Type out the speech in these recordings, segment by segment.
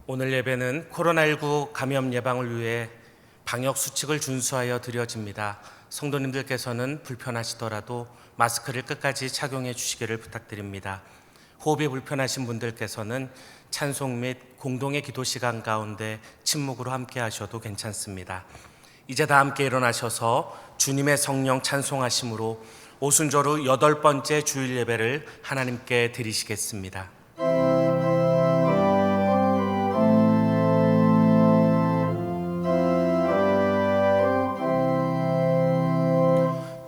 오늘 예배는 코로나19 감염 예방을 위해 방역 수칙을 준수하여 드려집니다. 성도님들께서는 불편하시더라도 마스크를 끝까지 착용해 주시기를 부탁드립니다. 호흡이 불편하신 분들께서는 찬송 및 공동의 기도 시간 가운데 침묵으로 함께 하셔도 괜찮습니다. 이제 다 함께 일어나셔서 주님의 성령 찬송하심으로 오순절후 8번째 주일 예배를 하나님께 드리시겠습니다.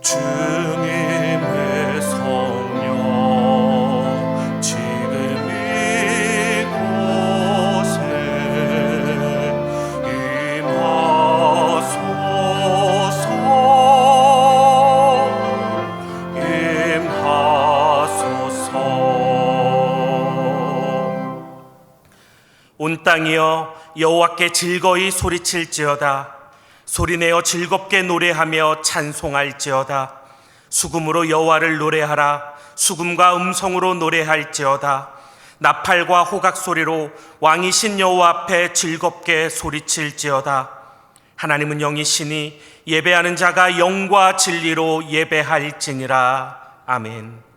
주님의 성령 지금 이곳에 임하소서. 온 땅이여 여호와께 즐거이 소리칠지어다. 소리내어 즐겁게 노래하며 찬송할지어다. 수금으로 여호와를 노래하라. 수금과 음성으로 노래할지어다. 나팔과 호각 소리로 왕이신 여호와 앞에 즐겁게 소리칠지어다. 하나님은 영이시니 예배하는 자가 영과 진리로 예배할지니라. 아멘.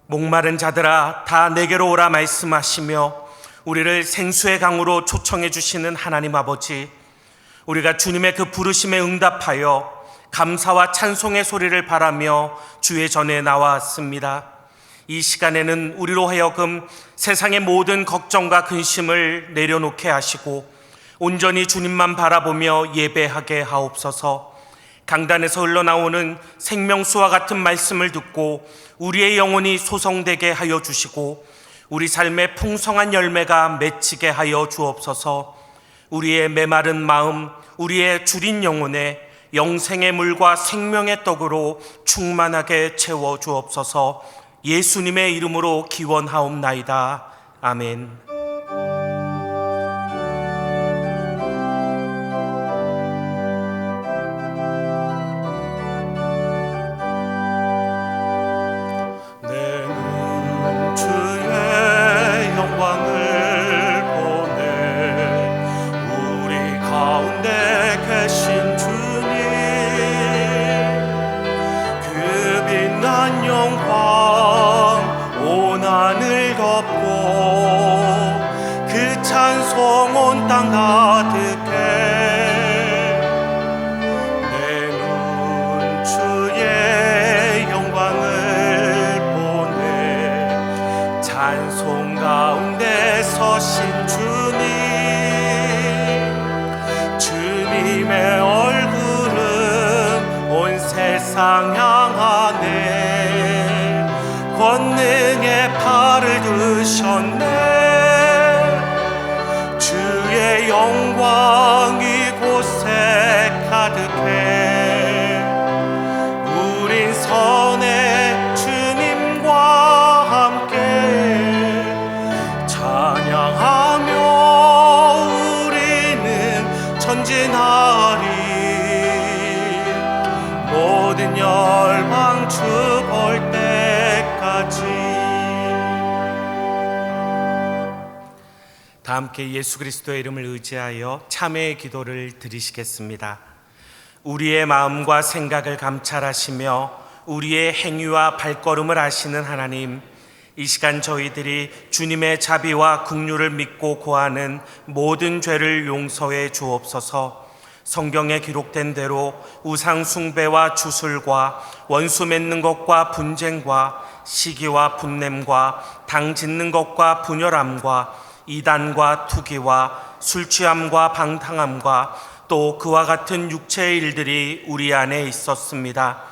목마른 자들아 다 내게로 오라 말씀하시며 우리를 생수의 강으로 초청해 주시는 하나님 아버지, 우리가 주님의 그 부르심에 응답하여 감사와 찬송의 소리를 바라며 주의 전에 나왔습니다. 이 시간에는 우리로 하여금 세상의 모든 걱정과 근심을 내려놓게 하시고 온전히 주님만 바라보며 예배하게 하옵소서. 강단에서 흘러나오는 생명수와 같은 말씀을 듣고 우리의 영혼이 소성되게 하여 주시고 우리 삶의 풍성한 열매가 맺히게 하여 주옵소서. 우리의 메마른 마음, 우리의 주린 영혼에 영생의 물과 생명의 떡으로 충만하게 채워 주옵소서. 예수님의 이름으로 기원하옵나이다. 아멘. 온 땅 가득해 내 눈 주의 영광을 보네. 찬송 가운데 서신 주님의 얼굴은 온 세상 향하네. 권능의 팔을 드셨네. 주의 영광 이곳에 가득해. 우린 선의 주님과 함께 찬양하며 우리는 전진하리. 모든 열방 주 볼 때까지. 다 함께 예수 그리스도의 이름을 의지하여 참회의 기도를 드리시겠습니다. 우리의 마음과 생각을 감찰하시며 우리의 행위와 발걸음을 아시는 하나님, 이 시간 저희들이 주님의 자비와 긍휼을 믿고 고하는 모든 죄를 용서해 주옵소서. 성경에 기록된 대로 우상 숭배와 주술과 원수 맺는 것과 분쟁과 시기와 분냄과 당 짓는 것과 분열함과 이단과 투기와 술취함과 방탕함과 또 그와 같은 육체의 일들이 우리 안에 있었습니다.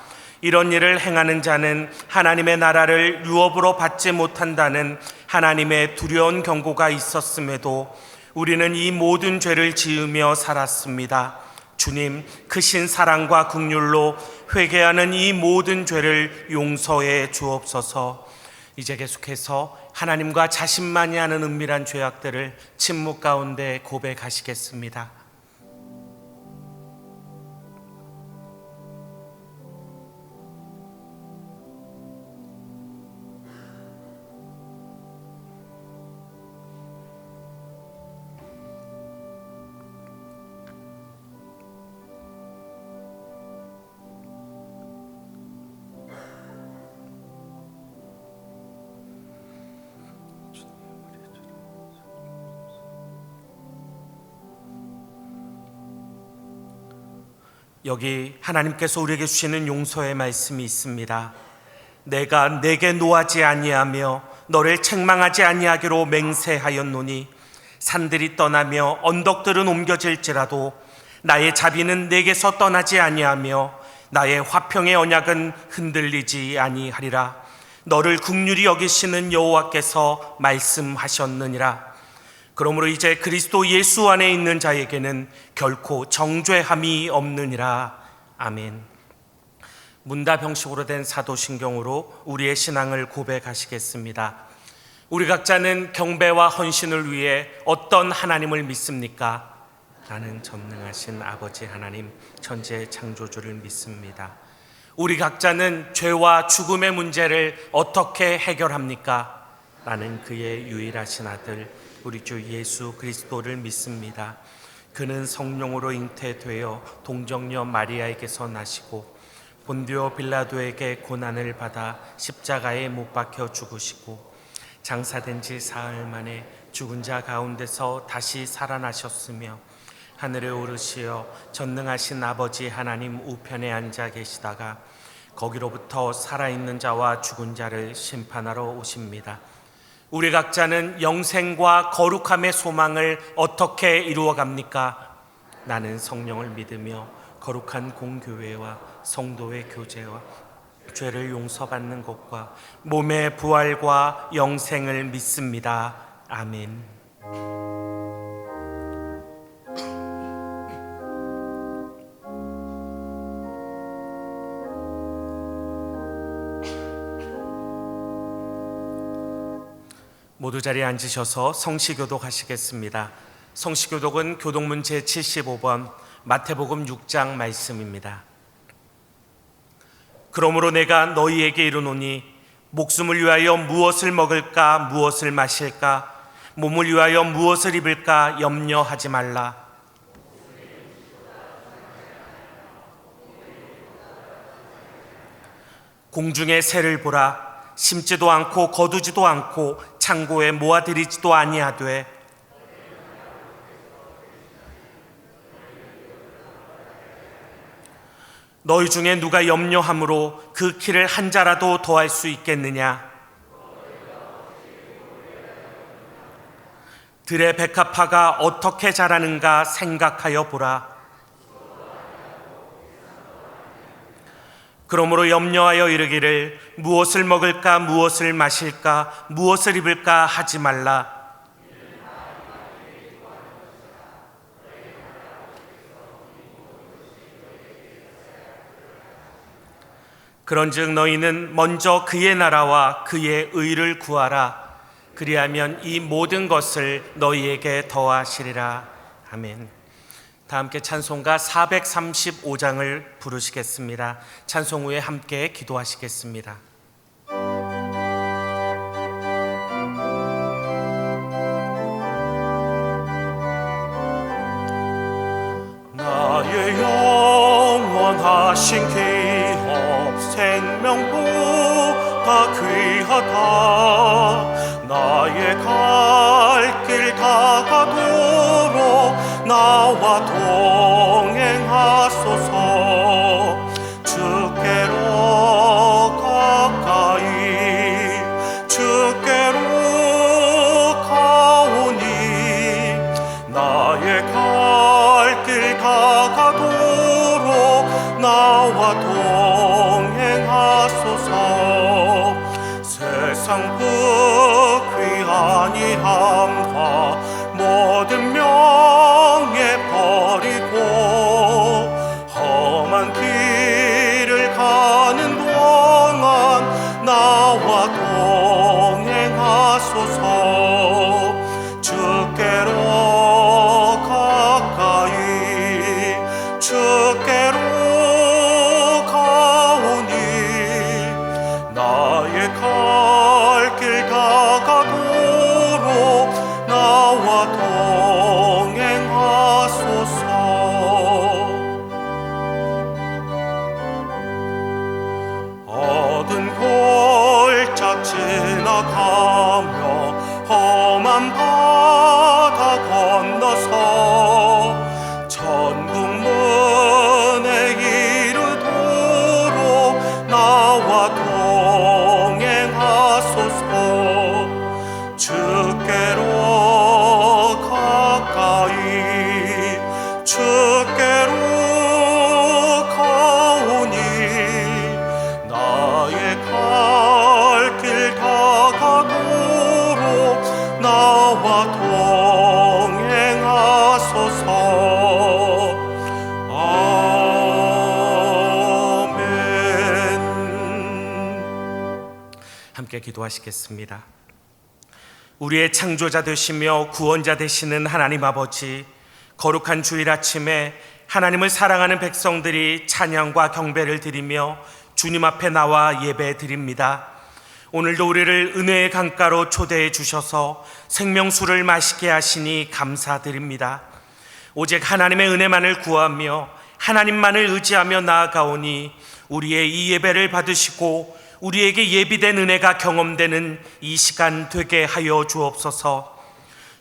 이런 일을 행하는 자는 하나님의 나라를 유업으로 받지 못한다는 하나님의 두려운 경고가 있었음에도 우리는 이 모든 죄를 지으며 살았습니다. 주님 크신 사랑과 긍휼로 회개하는 이 모든 죄를 용서해 주옵소서. 이제 계속해서 하나님과 자신만이 아는 은밀한 죄악들을 침묵 가운데 고백하시겠습니다. 여기 하나님께서 우리에게 주시는 용서의 말씀이 있습니다. 내가 내게 노하지 아니하며 너를 책망하지 아니하기로 맹세하였노니 산들이 떠나며 언덕들은 옮겨질지라도 나의 자비는 내게서 떠나지 아니하며 나의 화평의 언약은 흔들리지 아니하리라. 너를 긍휼히 여기시는 여호와께서 말씀하셨느니라. 그러므로 이제 그리스도 예수 안에 있는 자에게는 결코 정죄함이 없느니라. 아멘. 문답 형식으로 된 사도신경으로 우리의 신앙을 고백하시겠습니다. 우리 각자는 경배와 헌신을 위해 어떤 하나님을 믿습니까? 나는 전능하신 아버지 하나님, 천지의 창조주를 믿습니다. 우리 각자는 죄와 죽음의 문제를 어떻게 해결합니까? 나는 그의 유일하신 아들 우리 주 예수 그리스도를 믿습니다. 그는 성령으로 잉태되어 동정녀 마리아에게서 나시고 본디오 빌라도에게 고난을 받아 십자가에 못 박혀 죽으시고 장사된 지 사흘 만에 죽은 자 가운데서 다시 살아나셨으며 하늘에 오르시어 전능하신 아버지 하나님 우편에 앉아 계시다가 거기로부터 살아있는 자와 죽은 자를 심판하러 오십니다. 우리 각자는 영생과 거룩함의 소망을 어떻게 이루어갑니까? 나는 성령을 믿으며 거룩한 공교회와 성도의 교제와 죄를 용서받는 것과 몸의 부활과 영생을 믿습니다. 아멘. 모두 자리에 앉으셔서 성시교독 하시겠습니다. 성시교독은 교독문 제75번 마태복음 6장 말씀입니다. 그러므로 내가 너희에게 이르노니 목숨을 위하여 무엇을 먹을까 무엇을 마실까 몸을 위하여 무엇을 입을까 염려하지 말라. 공중의 새를 보라. 심지도 않고 거두지도 않고 창고에 모아들이지도 아니하되 너희 중에 누가 염려함으로 그 키를 한 자라도 더할 수 있겠느냐? 들의 백합화가 어떻게 자라는가 생각하여 보라. 그러므로 염려하여 이르기를 무엇을 먹을까 무엇을 마실까 무엇을 입을까 하지 말라. 그런즉 너희는 먼저 그의 나라와 그의 의를 구하라. 그리하면 이 모든 것을 너희에게 더하시리라. 아멘. 다 함께 찬송가 435장을 부르시겠습니다. 찬송 후에 함께 기도하시겠습니다. 나의 영원하신 기업 생명보다 귀하다. 나의 갈 길 다가도록 나와 동행하소서. 주께로 가까이 주께로 가오니 나의 갈 길 다가도록 나와 동행하소서. 세상 불귀하니 함과 모든 명예 버리고 지나가며 험한 바다 건너서 천국 문에 이르도록 나와 동행하소서. 주께로 가까이 주께로 가오니 나의 갈 길 다가도록 나와 동행하소서. 아멘. 함께 기도하시겠습니다. 우리의 창조자 되시며 구원자 되시는 하나님 아버지, 거룩한 주일 아침에 하나님을 사랑하는 백성들이 찬양과 경배를 드리며 주님 앞에 나와 예배 드립니다. 오늘도 우리를 은혜의 강가로 초대해 주셔서 생명수를 마시게 하시니 감사드립니다. 오직 하나님의 은혜만을 구하며 하나님만을 의지하며 나아가오니 우리의 이 예배를 받으시고 우리에게 예비된 은혜가 경험되는 이 시간 되게 하여 주옵소서.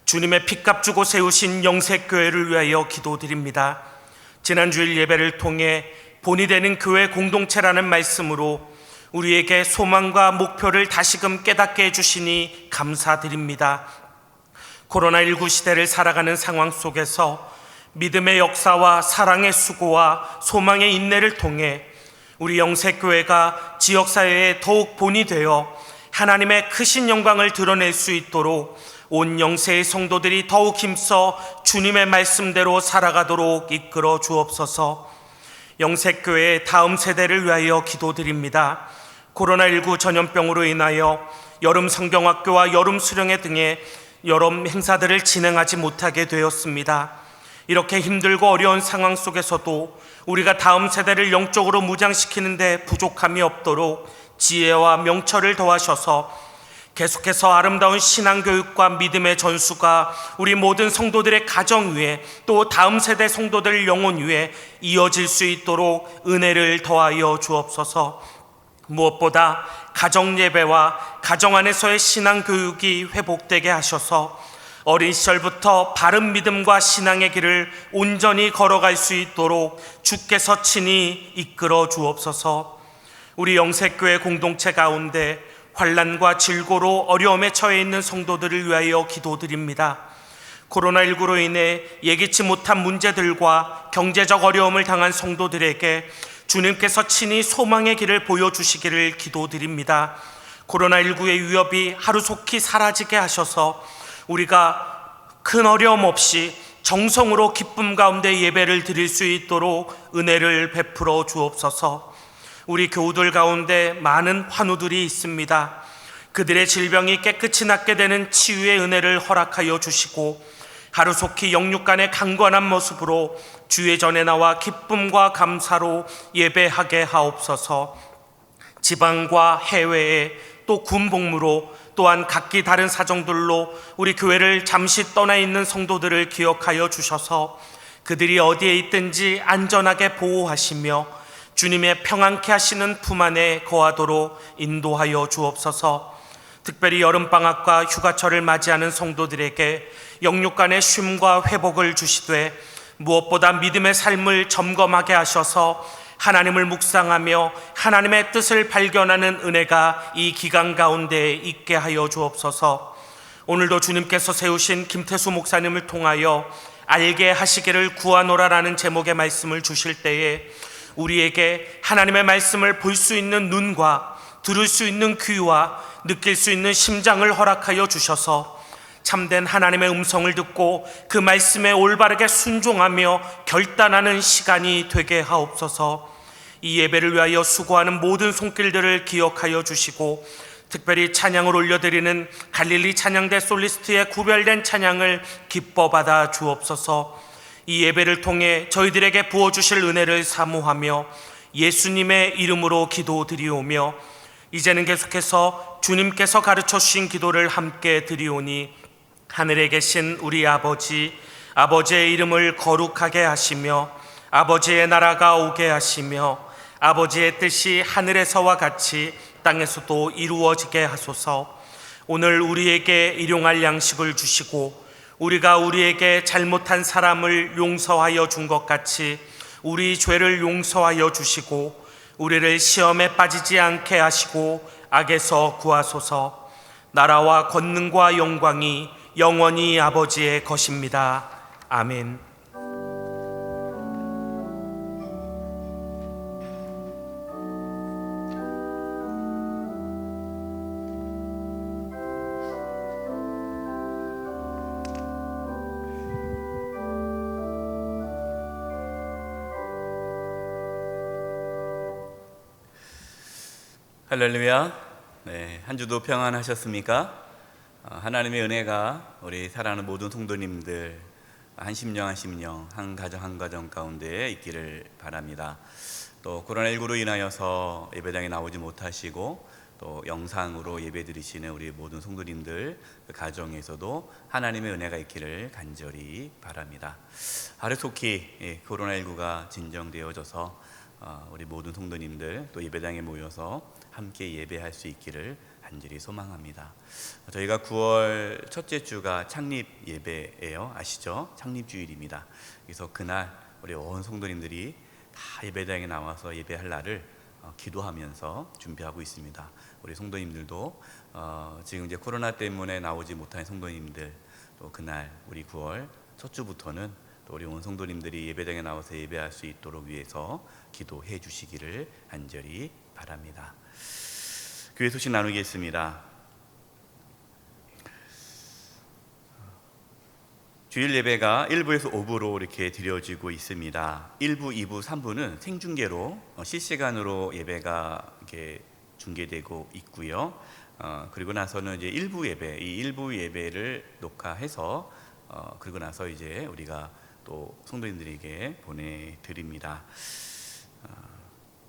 주님의 피값 주고 세우신 영색교회를 위하여 기도드립니다. 지난주일 예배를 통해 본이 되는 교회 공동체라는 말씀으로 우리에게 소망과 목표를 다시금 깨닫게 해주시니 감사드립니다. 코로나19 시대를 살아가는 상황 속에서 믿음의 역사와 사랑의 수고와 소망의 인내를 통해 우리 영색교회가 지역사회에 더욱 본이 되어 하나님의 크신 영광을 드러낼 수 있도록 온 영세의 성도들이 더욱 힘써 주님의 말씀대로 살아가도록 이끌어 주옵소서. 영색교회의 다음 세대를 위하여 기도드립니다. 코로나19 전염병으로 인하여 여름 성경학교와 여름 수련회 등의 여러 행사들을 진행하지 못하게 되었습니다. 이렇게 힘들고 어려운 상황 속에서도 우리가 다음 세대를 영적으로 무장시키는 데 부족함이 없도록 지혜와 명철을 더하셔서 계속해서 아름다운 신앙교육과 믿음의 전수가 우리 모든 성도들의 가정 위에 또 다음 세대 성도들 영혼 위에 이어질 수 있도록 은혜를 더하여 주옵소서. 무엇보다 가정 예배와 가정 안에서의 신앙교육이 회복되게 하셔서 어린 시절부터 바른 믿음과 신앙의 길을 온전히 걸어갈 수 있도록 주께서 친히 이끌어 주옵소서. 우리 영색교회 공동체 가운데 환난과 질고로 어려움에 처해 있는 성도들을 위하여 기도드립니다. 코로나19로 인해 예기치 못한 문제들과 경제적 어려움을 당한 성도들에게 주님께서 친히 소망의 길을 보여주시기를 기도드립니다. 코로나19의 위협이 하루속히 사라지게 하셔서 우리가 큰 어려움 없이 정성으로 기쁨 가운데 예배를 드릴 수 있도록 은혜를 베풀어 주옵소서. 우리 교우들 가운데 많은 환우들이 있습니다. 그들의 질병이 깨끗이 낫게 되는 치유의 은혜를 허락하여 주시고 하루속히 영육간의 강건한 모습으로 주의 전에 나와 기쁨과 감사로 예배하게 하옵소서. 지방과 해외에 또 군복무로 또한 각기 다른 사정들로 우리 교회를 잠시 떠나 있는 성도들을 기억하여 주셔서 그들이 어디에 있든지 안전하게 보호하시며 주님의 평안케 하시는 품 안에 거하도록 인도하여 주옵소서. 특별히 여름방학과 휴가철을 맞이하는 성도들에게 영육간의 쉼과 회복을 주시되 무엇보다 믿음의 삶을 점검하게 하셔서 하나님을 묵상하며 하나님의 뜻을 발견하는 은혜가 이 기간 가운데 있게 하여 주옵소서. 오늘도 주님께서 세우신 김태수 목사님을 통하여 알게 하시기를 구하노라라는 제목의 말씀을 주실 때에 우리에게 하나님의 말씀을 볼 수 있는 눈과 들을 수 있는 귀와 느낄 수 있는 심장을 허락하여 주셔서 참된 하나님의 음성을 듣고 그 말씀에 올바르게 순종하며 결단하는 시간이 되게 하옵소서. 이 예배를 위하여 수고하는 모든 손길들을 기억하여 주시고 특별히 찬양을 올려드리는 갈릴리 찬양대 솔리스트의 구별된 찬양을 기뻐 받아 주옵소서. 이 예배를 통해 저희들에게 부어주실 은혜를 사모하며 예수님의 이름으로 기도드리오며 이제는 계속해서 주님께서 가르쳐 주신 기도를 함께 드리오니 하늘에 계신 우리 아버지, 아버지의 이름을 거룩하게 하시며 아버지의 나라가 오게 하시며 아버지의 뜻이 하늘에서와 같이 땅에서도 이루어지게 하소서. 오늘 우리에게 일용할 양식을 주시고 우리가 우리에게 잘못한 사람을 용서하여 준 것 같이 우리 죄를 용서하여 주시고 우리를 시험에 빠지지 않게 하시고 악에서 구하소서. 나라와 권능과 영광이 영원히 아버지의 것입니다. 아멘. 할렐루야. 네, 한 주도 평안하셨습니까? 하나님의 은혜가 우리 사랑하는 모든 성도님들 한 심령 한 심령, 한 가정 한 가정 가운데 있기를 바랍니다. 또 코로나19로 인하여서 예배당에 나오지 못하시고 또 영상으로 예배 드리시는 우리 모든 성도님들 그 가정에서도 하나님의 은혜가 있기를 간절히 바랍니다. 하루속히 코로나19가 진정되어져서 우리 모든 성도님들 또 예배당에 모여서 함께 예배할 수 있기를 간절히 소망합니다. 저희가 9월 첫째 주가 창립 예배예요. 아시죠? 창립 주일입니다. 그래서 그날 우리 온 성도님들이 다 예배당에 나와서 예배할 날을 기도하면서 준비하고 있습니다. 우리 성도님들도 지금 이제 코로나 때문에 나오지 못한 성도님들 또 그날 우리 9월 첫 주부터는 또 우리 온 성도님들이 예배당에 나와서 예배할 수 있도록 위해서 기도해 주시기를 간절히 바랍니다. 교회 소식 나누겠습니다. 주일 예배가 1부에서 5부로 이렇게 드려지고 있습니다. 1부, 2부, 3부는 생중계로 실시간으로 예배가 이렇게 중계되고 있고요. 그리고 나서는 이제 1부 예배, 이 1부 예배를 녹화해서 그리고 나서 이제 우리가 또 성도님들에게 보내드립니다.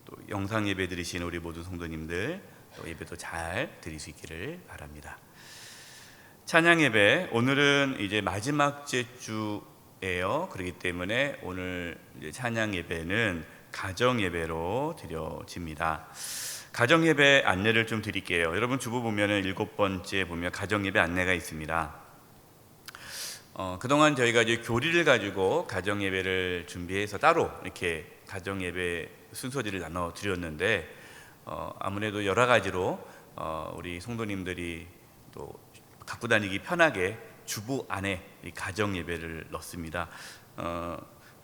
또 영상 예배 드리시는 우리 모든 성도님들 또 예배도 잘 드릴 수 있기를 바랍니다. 찬양 예배 오늘은 이제 마지막 주예요. 그렇기 때문에 오늘 이제 찬양 예배는 가정 예배로 드려집니다. 가정 예배 안내를 좀 드릴게요. 여러분 주보 보면은 7번째 보면 가정 예배 안내가 있습니다. 그동안 저희가 이제 교리를 가지고 가정 예배를 준비해서 따로 이렇게 가정 예배 순서지를 나눠 드렸는데 아무래도 여러 가지로 우리 성도님들이 또 갖고 다니기 편하게 주보 안에 이 가정 예배를 넣습니다.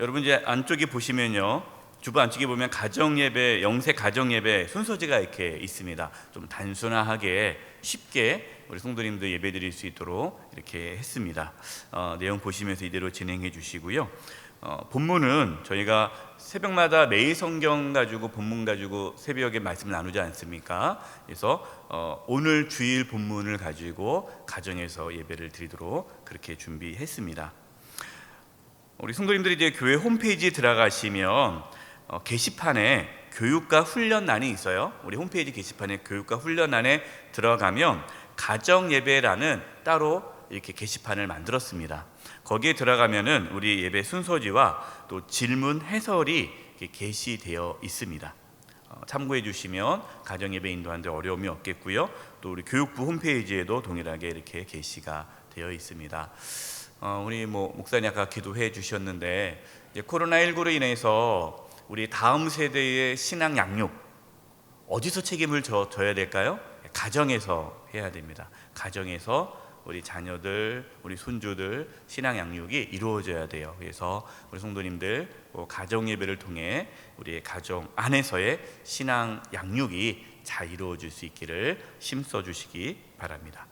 여러분 이제 안쪽에 보시면요, 주보 안쪽에 보면 가정 예배, 영세 가정 예배 순서지가 이렇게 있습니다. 좀 단순하게 쉽게 우리 성도님들 예배 드릴 수 있도록 이렇게 했습니다. 내용 보시면서 이대로 진행해 주시고요. 본문은 저희가 새벽마다 매일 성경 가지고 본문 가지고 새벽에 말씀을 나누지 않습니까? 그래서 오늘 주일 본문을 가지고 가정에서 예배를 드리도록 그렇게 준비했습니다. 우리 성도님들이 이제 교회 홈페이지에 들어가시면 게시판에 교육과 훈련란이 있어요. 우리 홈페이지 게시판에 교육과 훈련란에 들어가면 가정 예배라는 따로 이렇게 게시판을 만들었습니다. 거기에 들어가면은 우리 예배 순서지와 또 질문 해설이 게시되어 있습니다. 참고해 주시면 가정 예배 인도하는데 어려움이 없겠고요. 또 우리 교육부 홈페이지에도 동일하게 이렇게 게시가 되어 있습니다. 우리 목사님 아까 기도해 주셨는데 이제 코로나19로 인해서 우리 다음 세대의 신앙 양육 어디서 책임을 져야 될까요? 가정에서 해야 됩니다. 가정에서 우리 자녀들, 우리 손주들 신앙 양육이 이루어져야 돼요. 그래서 우리 성도님들 가정 예배를 통해 우리의 가정 안에서의 신앙 양육이 잘 이루어질 수 있기를 힘써 주시기 바랍니다.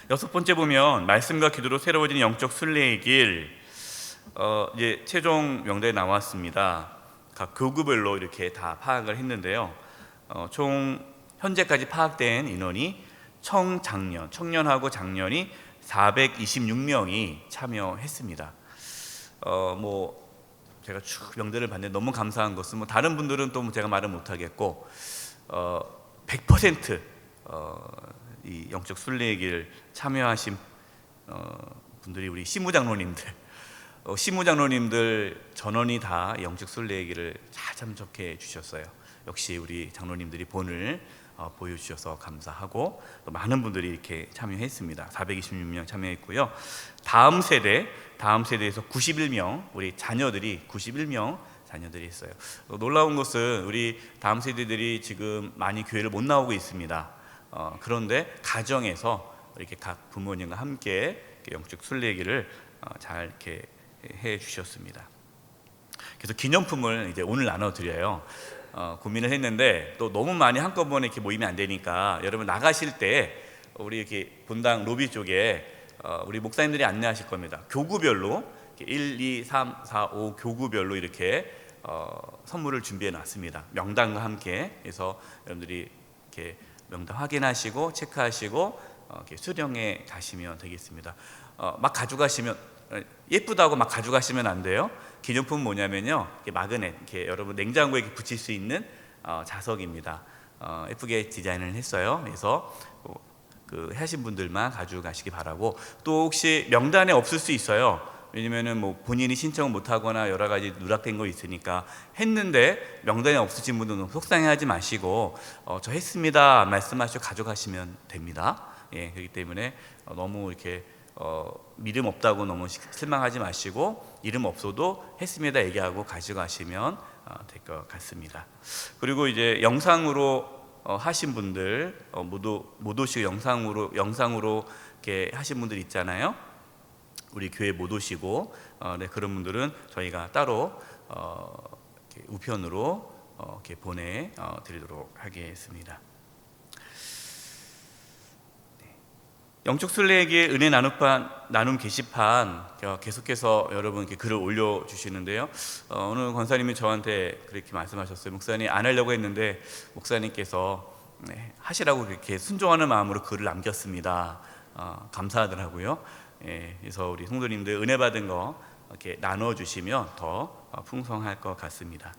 6번째 보면 말씀과 기도로 새로워진 영적 순례의 길, 이제 최종 명단이 나왔습니다. 각 교구별로 이렇게 다 파악을 했는데요. 총 현재까지 파악된 인원이 청년하고 장년이 426명이 참여했습니다. 제가 쭉 명단을 봤는데 너무 감사한 것은 다른 분들은 또 제가 말을 못하겠고 100% 이 영적 순례의 길 참여하신 분들이 우리 시무장로님들 전원이 다 영적 순례의 길을 잘 참석해 주셨어요. 역시 우리 장로님들이 본을 보여주셔서 감사하고 또 많은 분들이 이렇게 참여했습니다. 426명 참여했고요. 다음 세대에서 91명 우리 자녀들이 91명 자녀들이 있어요. 놀라운 것은 우리 다음 세대들이 지금 많이 교회를 못 나오고 있습니다. 그런데 가정에서 이렇게 각 부모님과 함께 영적 순례기를 잘 이렇게 해 주셨습니다. 그래서 기념품을 이제 오늘 나눠드려요. 고민을 했는데 또 너무 많이 한꺼번에 이렇게 모이면 안 되니까 여러분 나가실 때 우리 이렇게 본당 로비 쪽에 우리 목사님들이 안내하실 겁니다. 교구별로 1, 2, 3, 4, 5 교구별로 이렇게 선물을 준비해 놨습니다. 명단과 함께. 그래서 여러분들이 이렇게 명단 확인하시고 체크하시고 이렇게 수령해 가시면 되겠습니다. 막 가져가시면 예쁘다고 막 가져가시면 안 돼요. 기념품 뭐냐면요, 이렇게 마그넷, 이렇게 여러분 냉장고에 이렇게 붙일 수 있는 자석입니다. 예쁘게 디자인을 했어요. 그래서 그 하신 분들만 가져가시기 바라고. 또 혹시 명단에 없을 수 있어요. 왜냐면은 뭐 본인이 신청을 못하거나 여러 가지 누락된 거 있으니까. 했는데 명단에 없으신 분들은 속상해하지 마시고 저 했습니다 말씀하시고 가져가시면 됩니다. 예, 그렇기 때문에 너무 이렇게 믿음 없다고 너무 실망하지 마시고 이름 없어도 했습니다 얘기하고 가져가시면 될 것 같습니다. 그리고 이제 영상으로 하신 분들 못 오시고 영상으로 이렇게 하신 분들 있잖아요. 우리 교회 못 오시고 네, 그런 분들은 저희가 따로 이렇게 우편으로 이렇게 보내드리도록 하겠습니다. 영적 순례에게 은혜 나눔 게시판 계속해서 여러분 이렇게 글을 올려주시는데요. 오늘 권사님이 저한테 그렇게 말씀하셨어요. 목사님 안 하려고 했는데 목사님께서 하시라고 그렇게 순종하는 마음으로 글을 남겼습니다. 감사하더라고요. 예, 그래서 우리 성도님들 은혜 받은 거 이렇게 나눠주시면 더 풍성할 것 같습니다.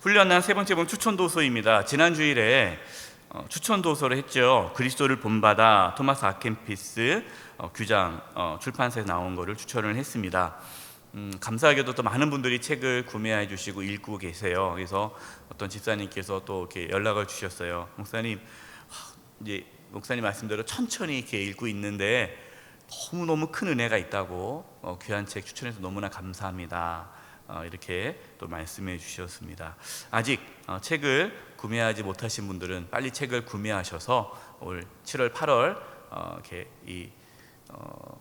훈련한 세 번째 본 추천도서입니다. 지난 주일에 추천도서를 했죠. 그리스도를 본받아 토마스 아켄피스 규장 출판사에서 나온 거를 추천을 했습니다. 감사하게도 또 많은 분들이 책을 구매해 주시고 읽고 계세요. 그래서 어떤 집사님께서 또 이렇게 연락을 주셨어요. 목사님, 이제 목사님 말씀대로 천천히 이렇게 읽고 있는데 너무너무 큰 은혜가 있다고 귀한 책 추천해서 너무나 감사합니다. 이렇게 또 말씀해 주셨습니다. 아직 책을 구매하지 못하신 분들은 빨리 책을 구매하셔서 올 7월, 8월 이렇게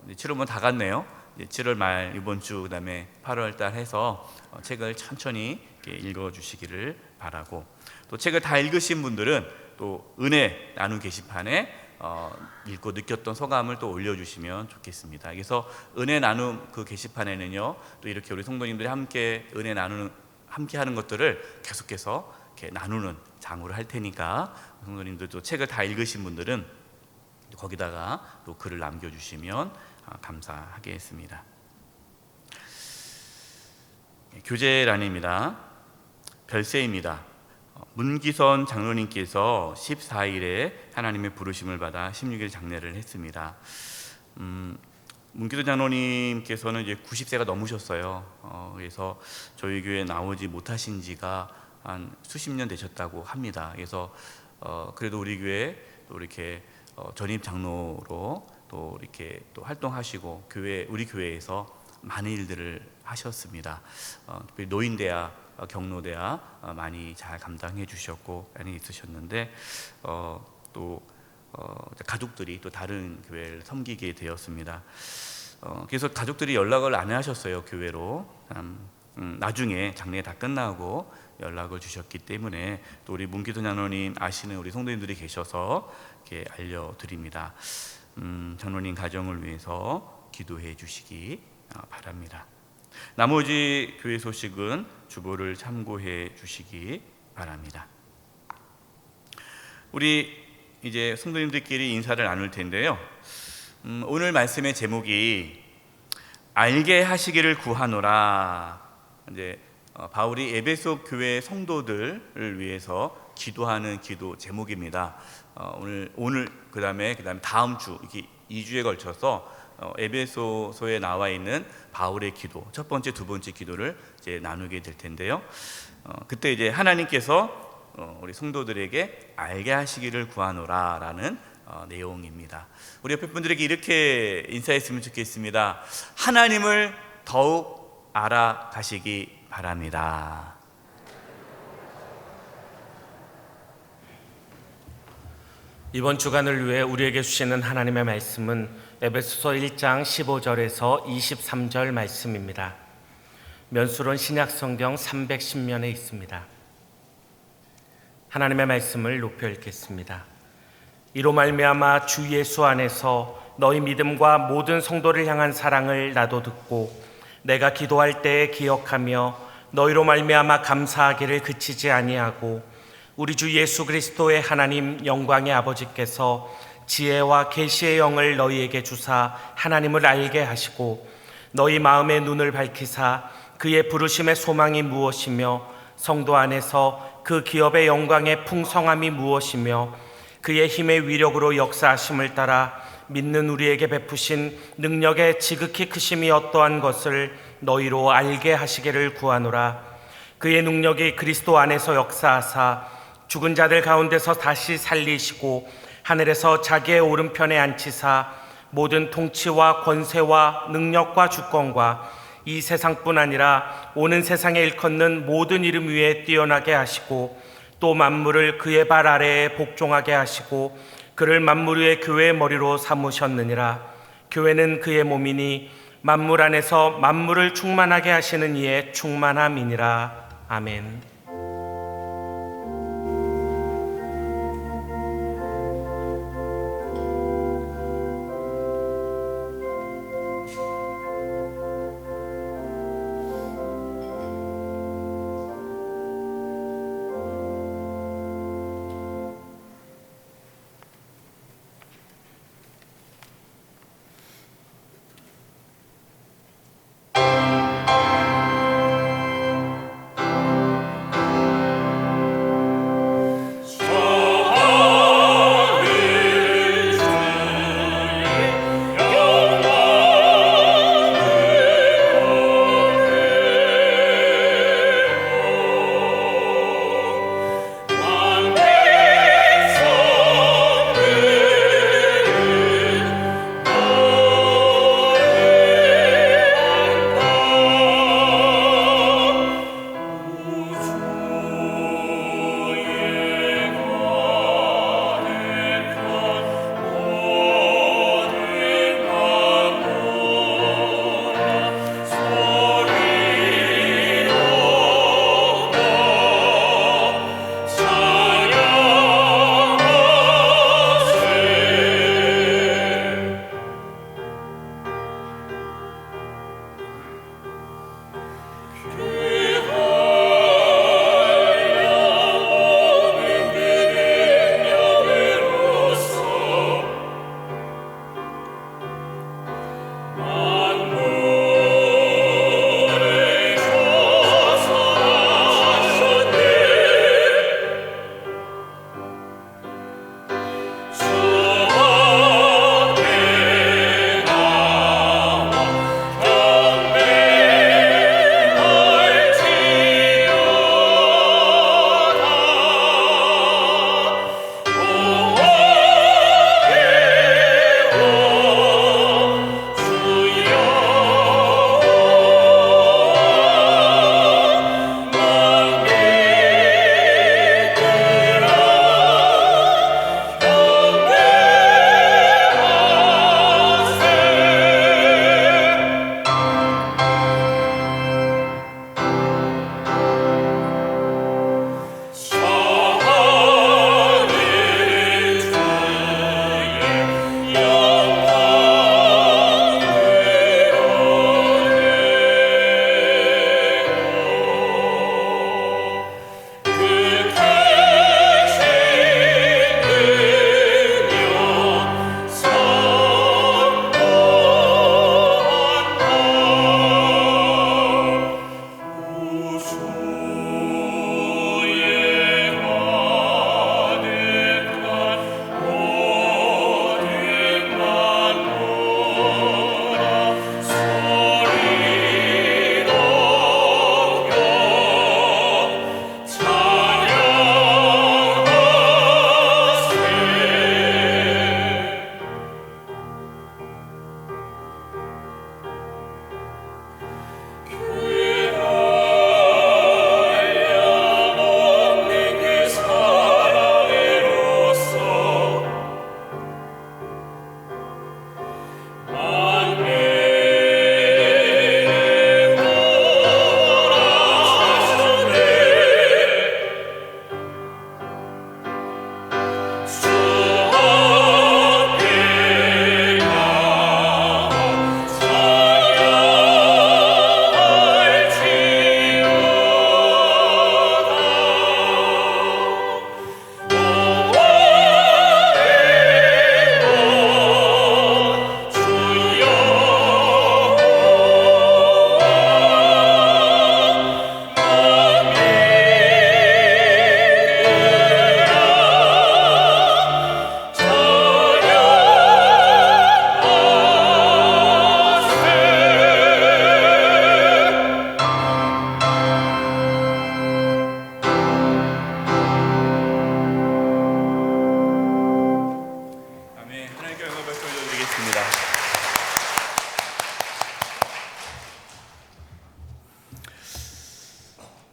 7월은 다 갔네요. 7월 말 이번 주 그다음에 8월 달 해서 책을 천천히 읽어 주시기를 바라고, 또 책을 다 읽으신 분들은 또 은혜 나눔 게시판에 읽고 느꼈던 소감을 또 올려주시면 좋겠습니다. 그래서 은혜 나눔 그 게시판에는요, 또 이렇게 우리 성도님들이 함께 은혜 함께 하는 것들을 계속해서 이렇게 나누는 장으로 할 테니까 성도님들도 책을 다 읽으신 분들은 거기다가 또 글을 남겨주시면 감사하겠습니다. 교제란입니다. 별세입니다. 문기선 장로님께서 14일에 하나님의 부르심을 받아 16일 장례를 했습니다. 문기선 장로님께서는 이제 90세가 넘으셨어요. 그래서 저희 교회에 나오지 못하신 지가 한 수십 년 되셨다고 합니다. 그래서 그래도 우리 교회 또 이렇게 전임 장로로 또 이렇게 또 활동하시고 우리 교회에서 많은 일들을 하셨습니다. 특별히 노인대야, 경로대야 많이 잘 감당해 주셨고 많이 있으셨는데 또 가족들이 또 다른 교회를 섬기게 되었습니다. 그래서 가족들이 연락을 안 하셨어요, 교회로. 나중에 장례 다 끝나고 연락을 주셨기 때문에 또 우리 문기도 장로님 아시는 우리 성도님들이 계셔서 이렇게 알려드립니다. 장로님 가정을 위해서 기도해 주시기 바랍니다. 나머지 교회 소식은 주보를 참고해 주시기 바랍니다. 우리 이제 성도님들끼리 인사를 나눌 텐데요. 오늘 말씀의 제목이 알게 하시기를 구하노라. 이제 바울이 에베소 교회 성도들을 위해서 기도하는 기도 제목입니다. 오늘 그다음에 다음 주 이렇게 2주에 걸쳐서 에베소서에 나와 있는 바울의 기도, 첫 번째, 두 번째 기도를 이제 나누게 될 텐데요. 그때 이제 하나님께서 우리 성도들에게 알게 하시기를 구하노라라는 내용입니다. 우리 옆에 분들에게 이렇게 인사했으면 좋겠습니다. 하나님을 더욱 알아가시기 바랍니다. 이번 주간을 위해 우리에게 주시는 하나님의 말씀은 에베소서 1장 15절에서 23절 말씀입니다. 면수론 신약성경 310면에 있습니다. 하나님의 말씀을 높여 읽겠습니다. 이로 말미암아 주 예수 안에서 너희 믿음과 모든 성도를 향한 사랑을 나도 듣고 내가 기도할 때에 기억하며 너희로 말미암아 감사하기를 그치지 아니하고 우리 주 예수 그리스도의 하나님 영광의 아버지께서 지혜와 계시의 영을 너희에게 주사 하나님을 알게 하시고 너희 마음의 눈을 밝히사 그의 부르심의 소망이 무엇이며 성도 안에서 그 기업의 영광의 풍성함이 무엇이며 그의 힘의 위력으로 역사하심을 따라 믿는 우리에게 베푸신 능력의 지극히 크심이 어떠한 것을 너희로 알게 하시기를 구하노라. 그의 능력이 그리스도 안에서 역사하사 죽은 자들 가운데서 다시 살리시고 하늘에서 자기의 오른편에 앉히사 모든 통치와 권세와 능력과 주권과 이 세상뿐 아니라 오는 세상에 일컫는 모든 이름 위에 뛰어나게 하시고 또 만물을 그의 발 아래에 복종하게 하시고 그를 만물 위의 교회의 머리로 삼으셨느니라. 교회는 그의 몸이니 만물 안에서 만물을 충만하게 하시는 이의 충만함이니라. 아멘.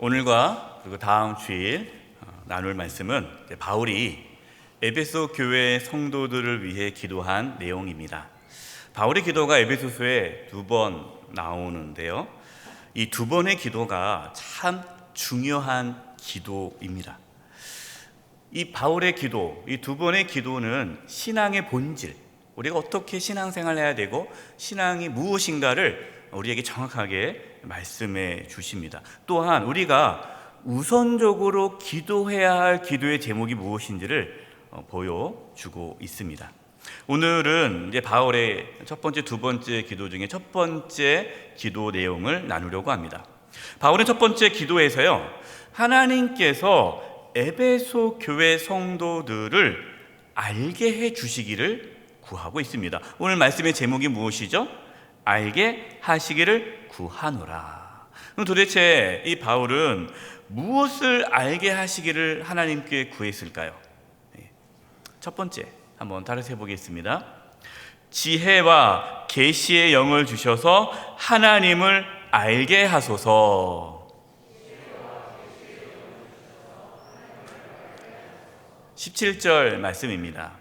오늘과 그리고 다음 주일 나눌 말씀은 바울이 에베소 교회 성도들을 위해 기도한 내용입니다. 바울의 기도가 에베소서에 2번 나오는데요. 이 2번의 기도가 참 중요한 기도입니다. 이 바울의 기도, 이 2번의 기도는 신앙의 본질, 우리가 어떻게 신앙생활을 해야 되고 신앙이 무엇인가를 우리에게 정확하게 말씀해 주십니다. 또한 우리가 우선적으로 기도해야 할 기도의 제목이 무엇인지를 보여주고 있습니다. 오늘은 이제 바울의 첫 번째, 두 번째 기도 중에 첫 번째 기도 내용을 나누려고 합니다. 바울은 첫 번째 기도에서요, 하나님께서 에베소 교회 성도들을 알게 해 주시기를 구하고 있습니다. 오늘 말씀의 제목이 무엇이죠? 알게 하시기를 구하노라. 그럼 도대체 이 바울은 무엇을 알게 하시기를 하나님께 구했을까요? 첫 번째, 한번 따라서 해보겠습니다. 지혜와 계시의 영을 주셔서 하나님을 알게 하소서. 17절 말씀입니다.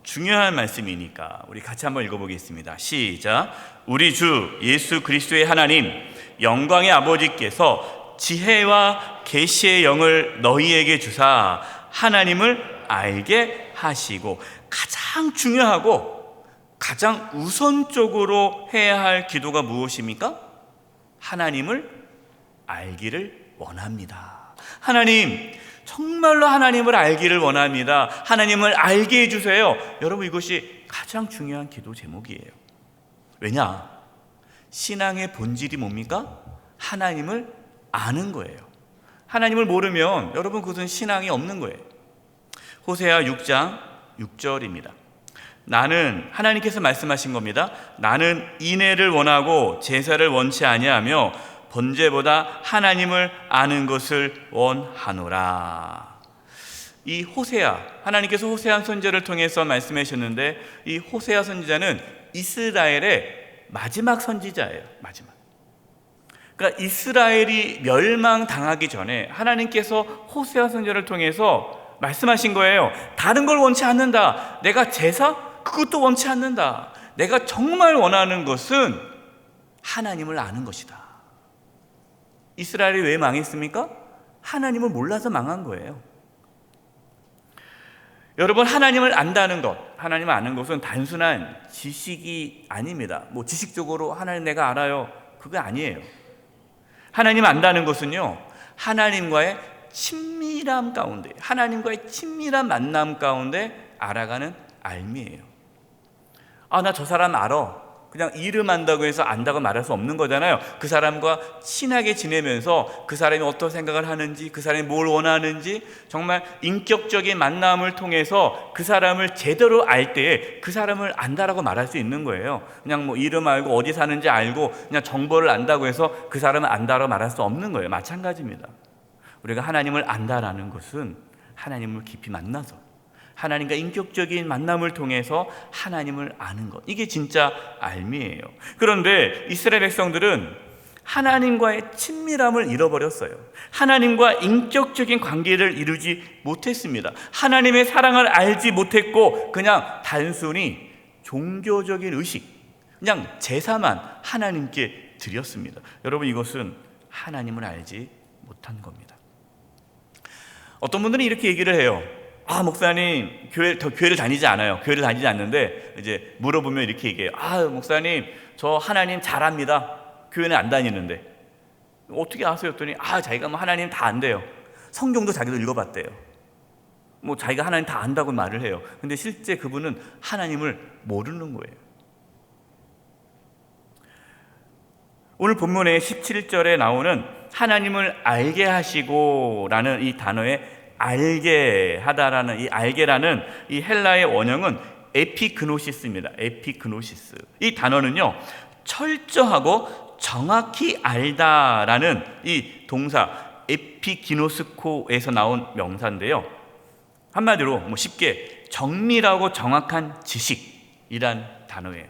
중요한 말씀이니까 우리 같이 한번 읽어보겠습니다. 시작. 우리 주 예수 그리스도의 하나님, 영광의 아버지께서 지혜와 계시의 영을 너희에게 주사 하나님을 알게 하시고, 가장 중요하고 가장 우선적으로 해야 할 기도가 무엇입니까? 하나님을 알기를 원합니다. 하나님, 정말로 하나님을 알기를 원합니다. 하나님을 알게 해주세요. 여러분, 이것이 가장 중요한 기도 제목이에요. 왜냐? 신앙의 본질이 뭡니까? 하나님을 아는 거예요. 하나님을 모르면 여러분 그것은 신앙이 없는 거예요. 호세아 6장 6절입니다. 나는, 하나님께서 말씀하신 겁니다. 나는 인애를 원하고 제사를 원치 아니하며 번제보다 하나님을 아는 것을 원하노라. 이 호세아, 하나님께서 호세아 선지자를 통해서 말씀하셨는데, 이 호세아 선지자는 이스라엘의 마지막 선지자예요. 마지막. 그러니까 이스라엘이 멸망당하기 전에 하나님께서 호세아 선지자를 통해서 말씀하신 거예요. 다른 걸 원치 않는다. 내가 제사? 그것도 원치 않는다. 내가 정말 원하는 것은 하나님을 아는 것이다. 이스라엘이 왜 망했습니까? 하나님을 몰라서 망한 거예요. 여러분, 하나님을 안다는 것, 하나님을 아는 것은 단순한 지식이 아닙니다. 뭐 지식적으로 하나님 내가 알아요, 그거 아니에요. 하나님 안다는 것은요, 하나님과의 친밀함 가운데, 하나님과의 친밀한 만남 가운데 알아가는 알미예요. 아, 나 저 사람 알아. 그냥 이름 안다고 해서 안다고 말할 수 없는 거잖아요. 그 사람과 친하게 지내면서 그 사람이 어떤 생각을 하는지, 그 사람이 뭘 원하는지, 정말 인격적인 만남을 통해서 그 사람을 제대로 알 때에 그 사람을 안다라고 말할 수 있는 거예요. 그냥 뭐 이름 알고 어디 사는지 알고 그냥 정보를 안다고 해서 그 사람을 안다라고 말할 수 없는 거예요. 마찬가지입니다. 우리가 하나님을 안다라는 것은 하나님을 깊이 만나서 하나님과 인격적인 만남을 통해서 하나님을 아는 것, 이게 진짜 알미예요. 그런데 이스라엘 백성들은 하나님과의 친밀함을 잃어버렸어요. 하나님과 인격적인 관계를 이루지 못했습니다. 하나님의 사랑을 알지 못했고 그냥 단순히 종교적인 의식, 그냥 제사만 하나님께 드렸습니다. 여러분, 이것은 하나님을 알지 못한 겁니다. 어떤 분들은 이렇게 얘기를 해요. 아, 목사님, 교회를 다니지 않아요. 교회를 다니지 않는데 이제 물어보면 이렇게 얘기해요. 아, 목사님, 저 하나님 잘 압니다. 교회는 안 다니는데. 어떻게 아세요? 했더니 자기가 뭐 하나님 다 안대요. 성경도 자기도 읽어봤대요. 뭐 자기가 하나님 다 안다고 말을 해요. 근데 실제 그분은 하나님을 모르는 거예요. 오늘 본문의 17절에 나오는 하나님을 알게 하시고 라는 이 단어에 알게 하다라는 이 알게라는 이 헬라의 원형은 에피그노시스입니다. 에피그노시스. 이 단어는요, 철저하고 정확히 알다라는 이 동사 에피기노스코에서 나온 명사인데요. 한마디로 뭐 쉽게 정밀하고 정확한 지식이란 단어예요.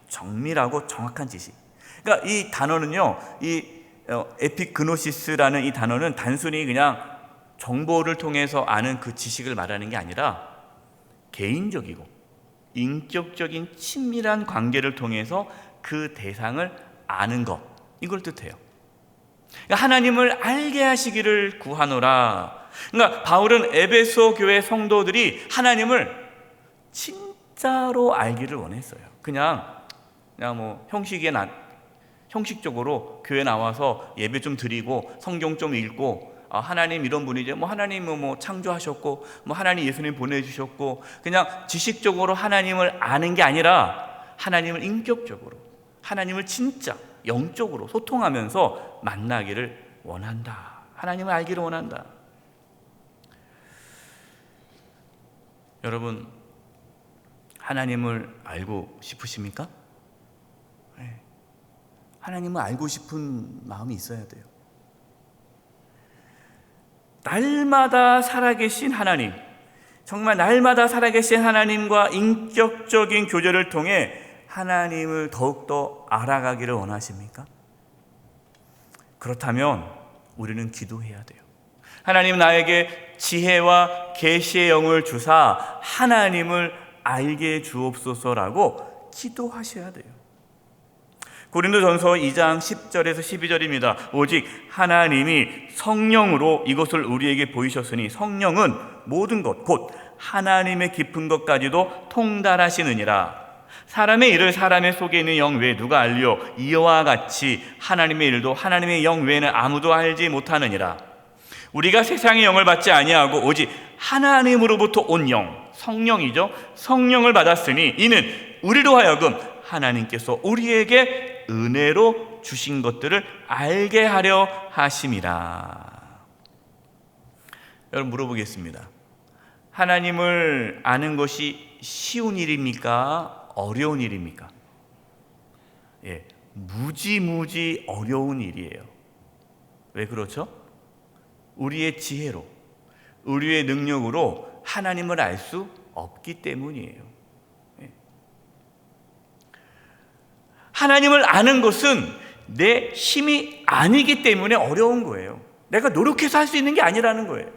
정밀하고 정확한 지식. 그러니까 이 단어는요, 이 에피그노시스라는 이 단어는 단순히 그냥 정보를 통해서 아는 그 지식을 말하는 게 아니라 개인적이고 인격적인 친밀한 관계를 통해서 그 대상을 아는 것, 이걸 뜻해요. 그러니까 하나님을 알게 하시기를 구하노라. 그러니까 바울은 에베소 교회 성도들이 하나님을 진짜로 알기를 원했어요. 그냥 뭐 형식적으로 교회 나와서 예배 좀 드리고 성경 좀 읽고 하나님 이런 분이죠. 뭐 하나님 뭐 창조하셨고 뭐 하나님 예수님 보내주셨고 그냥 지식적으로 하나님을 아는 게 아니라 하나님을 인격적으로, 하나님을 진짜 영적으로 소통하면서 만나기를 원한다. 하나님을 알기를 원한다. 여러분, 하나님을 알고 싶으십니까? 네. 하나님을 알고 싶은 마음이 있어야 돼요. 날마다 살아계신 하나님, 정말 날마다 살아계신 하나님과 인격적인 교제를 통해 하나님을 더욱더 알아가기를 원하십니까? 그렇다면 우리는 기도해야 돼요. 하나님, 나에게 지혜와 계시의 영을 주사 하나님을 알게 주옵소서라고 기도하셔야 돼요. 고린도전서 2장 10절에서 12절입니다. 오직 하나님이 성령으로 이것을 우리에게 보이셨으니 성령은 모든 것 곧 하나님의 깊은 것까지도 통달하시느니라. 사람의 일을 사람의 속에 있는 영 외에 누가 알리오? 이와 같이 하나님의 일도 하나님의 영 외에는 아무도 알지 못하느니라. 우리가 세상의 영을 받지 아니하고 오직 하나님으로부터 온 영, 성령이죠. 성령을 받았으니 이는 우리로 하여금 하나님께서 우리에게 은혜로 주신 것들을 알게 하려 하심이라. 여러분, 물어보겠습니다. 하나님을 아는 것이 쉬운 일입니까? 어려운 일입니까? 무지무지 어려운 일이에요. 왜 그렇죠? 우리의 지혜로, 우리의 능력으로 하나님을 알 수 없기 때문이에요. 하나님을 아는 것은 내 힘이 아니기 때문에 어려운 거예요. 내가 노력해서 할 수 있는 게 아니라는 거예요.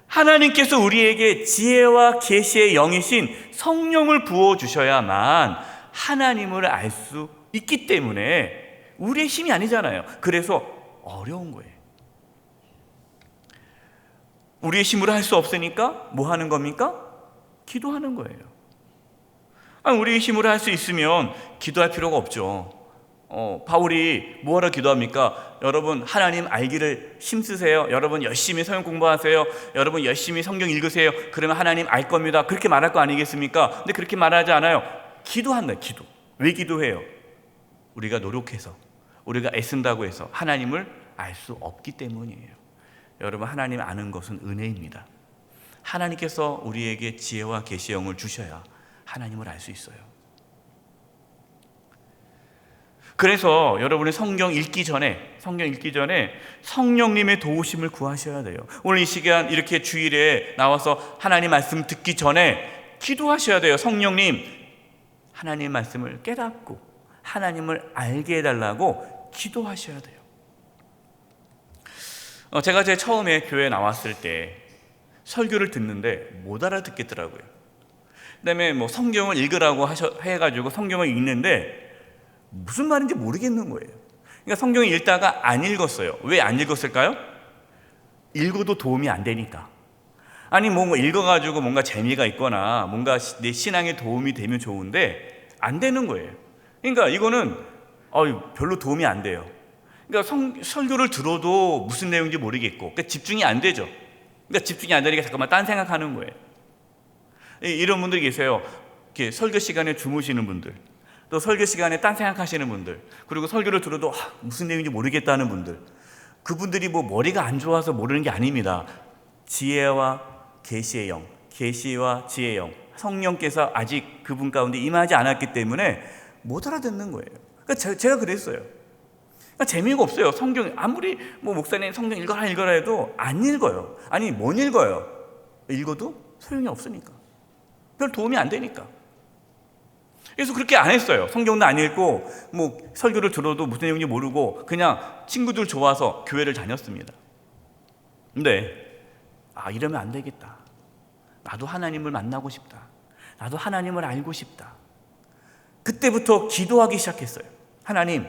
하나님께서 우리에게 지혜와 계시의 영이신 성령을 부어주셔야만 하나님을 알 수 있기 때문에 우리의 힘이 아니잖아요. 그래서 어려운 거예요. 우리의 힘으로 할 수 없으니까 뭐 하는 겁니까? 기도하는 거예요. 우리의 힘으로 할 수 있으면 기도할 필요가 없죠. 바울이 뭐하러 기도합니까? 여러분, 하나님 알기를 힘쓰세요. 여러분 열심히 성경 공부하세요. 여러분 열심히 성경 읽으세요. 그러면 하나님 알 겁니다. 그렇게 말할 거 아니겠습니까? 근데 그렇게 말하지 않아요. 기도한다. 기도. 왜 기도해요? 우리가 노력해서, 우리가 애쓴다고 해서 하나님을 알 수 없기 때문이에요. 여러분, 하나님 아는 것은 은혜입니다. 하나님께서 우리에게 지혜와 계시의 영을 주셔야 하나님을 알 수 있어요. 그래서 여러분이 성경 읽기 전에 성령님의 도우심을 구하셔야 돼요. 오늘 이 시간 이렇게 주일에 나와서 하나님 말씀 듣기 전에 기도하셔야 돼요. 성령님, 하나님 말씀을 깨닫고 하나님을 알게 해달라고 기도하셔야 돼요. 제가 제 처음에 교회에 나왔을 때 설교를 듣는데 못 알아듣겠더라고요. 그다음에 뭐 성경을 읽으라고 해가지고 성경을 읽는데 무슨 말인지 모르겠는 거예요. 그러니까 성경을 읽다가 안 읽었어요. 왜 안 읽었을까요? 읽어도 도움이 안 되니까. 아니 뭐 읽어가지고 뭔가 재미가 있거나 뭔가 내 신앙에 도움이 되면 좋은데 안 되는 거예요. 그러니까 이거는 별로 도움이 안 돼요. 그러니까 설교를 들어도 무슨 내용인지 모르겠고 그러니까 집중이 안 되죠. 그러니까 집중이 안 되니까 잠깐만 딴 생각하는 거예요. 이런 분들이 계세요. 이렇게 설교 시간에 주무시는 분들, 또 설교 시간에 딴 생각하시는 분들, 그리고 설교를 들어도 무슨 내용인지 모르겠다는 분들. 그분들이 뭐 머리가 안 좋아서 모르는 게 아닙니다. 지혜와 계시의 영, 계시와 지혜의 영, 성령께서 아직 그분 가운데 임하지 않았기 때문에 못 알아듣는 거예요. 그러니까 제가 그랬어요. 그러니까 재미가 없어요. 성경 아무리 뭐 목사님 성경 읽어라 해도 안 읽어요. 아니 못 읽어요. 읽어도 소용이 없으니까. 별 도움이 안 되니까. 그래서 그렇게 안 했어요. 성경도 안 읽고 뭐 설교를 들어도 무슨 내용인지 모르고 그냥 친구들 좋아서 교회를 다녔습니다. 근데 이러면 안 되겠다. 나도 하나님을 만나고 싶다. 나도 하나님을 알고 싶다. 그때부터 기도하기 시작했어요. 하나님,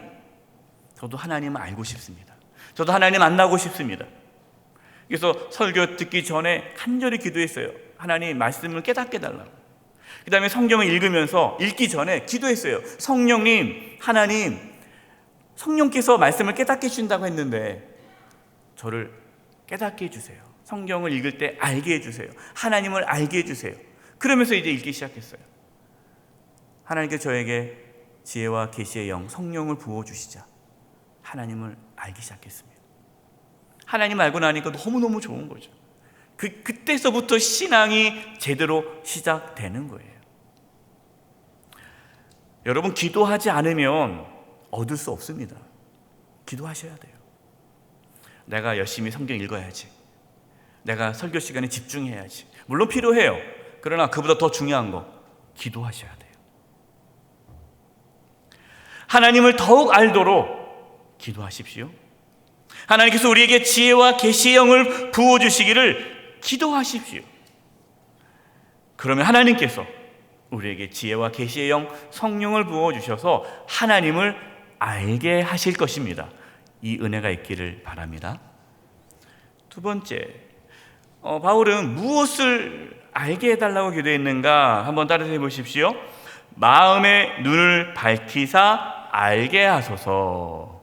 저도 하나님을 알고 싶습니다. 저도 하나님 만나고 싶습니다. 그래서 설교 듣기 전에 간절히 기도했어요. 하나님 말씀을 깨닫게 달라고. 그 다음에 성경을 읽으면서 읽기 전에 기도했어요. 성령님, 하나님, 성령께서 말씀을 깨닫게 해준다고 했는데 저를 깨닫게 해주세요. 성경을 읽을 때 알게 해주세요. 하나님을 알게 해주세요. 그러면서 이제 읽기 시작했어요. 하나님께서 저에게 지혜와 계시의 영, 성령을 부어주시자 하나님을 알기 시작했습니다. 하나님 알고 나니까 너무너무 좋은 거죠. 그때서부터 신앙이 제대로 시작되는 거예요. 여러분, 기도하지 않으면 얻을 수 없습니다. 기도하셔야 돼요. 내가 열심히 성경 읽어야지. 내가 설교 시간에 집중해야지. 물론 필요해요. 그러나 그보다 더 중요한 거, 기도하셔야 돼요. 하나님을 더욱 알도록 기도하십시오. 하나님께서 우리에게 지혜와 계시의 영을 부어주시기를 기도하십시오. 그러면 하나님께서 우리에게 지혜와 계시의 영, 성령을 부어주셔서 하나님을 알게 하실 것입니다. 이 은혜가 있기를 바랍니다. 두 번째, 바울은 무엇을 알게 해달라고 기도했는가 한번 따라서 해보십시오. 마음의 눈을 밝히사 알게 하소서.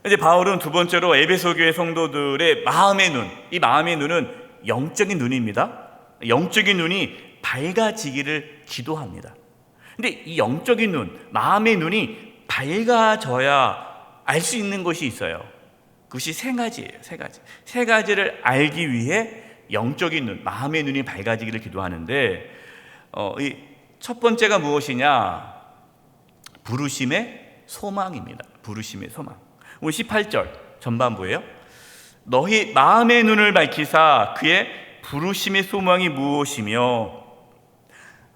이제 바울은 두 번째로 에베소 교회 성도들의 마음의 눈, 이 마음의 눈은 영적인 눈입니다. 영적인 눈이 밝아지기를 기도합니다. 근데 이 영적인 눈, 마음의 눈이 밝아져야 알 수 있는 것이 있어요. 그것이 세 가지예요. 세 가지를 알기 위해 영적인 눈, 마음의 눈이 밝아지기를 기도하는데 이 첫 번째가 무엇이냐? 부르심의 소망입니다. 부르심의 소망. 우리 18절 전반부예요. 너희 마음의 눈을 밝히사 그의 부르심의 소망이 무엇이며,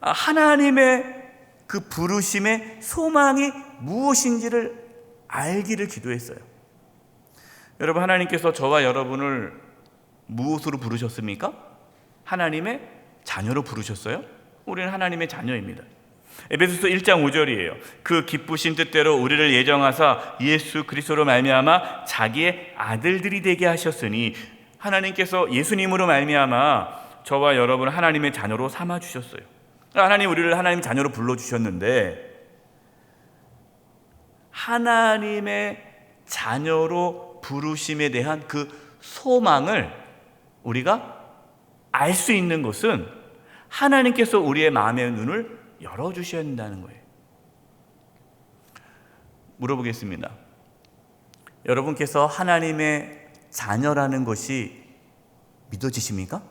하나님의 그 부르심의 소망이 무엇인지를 알기를 기도했어요. 여러분, 하나님께서 저와 여러분을 무엇으로 부르셨습니까? 하나님의 자녀로 부르셨어요. 우리는 하나님의 자녀입니다. 에베소서 1장 5절이에요. 그 기쁘신 뜻대로 우리를 예정하사 예수 그리스도로 말미암아 자기의 아들들이 되게 하셨으니, 하나님께서 예수님으로 말미암아 저와 여러분을 하나님의 자녀로 삼아 주셨어요. 하나님 우리를 하나님 자녀로 불러 주셨는데, 하나님의 자녀로 부르심에 대한 그 소망을 우리가 알 수 있는 것은 하나님께서 우리의 마음의 눈을 열어주셔야 한다는 거예요. 물어보겠습니다. 여러분께서 하나님의 자녀라는 것이 믿어지십니까?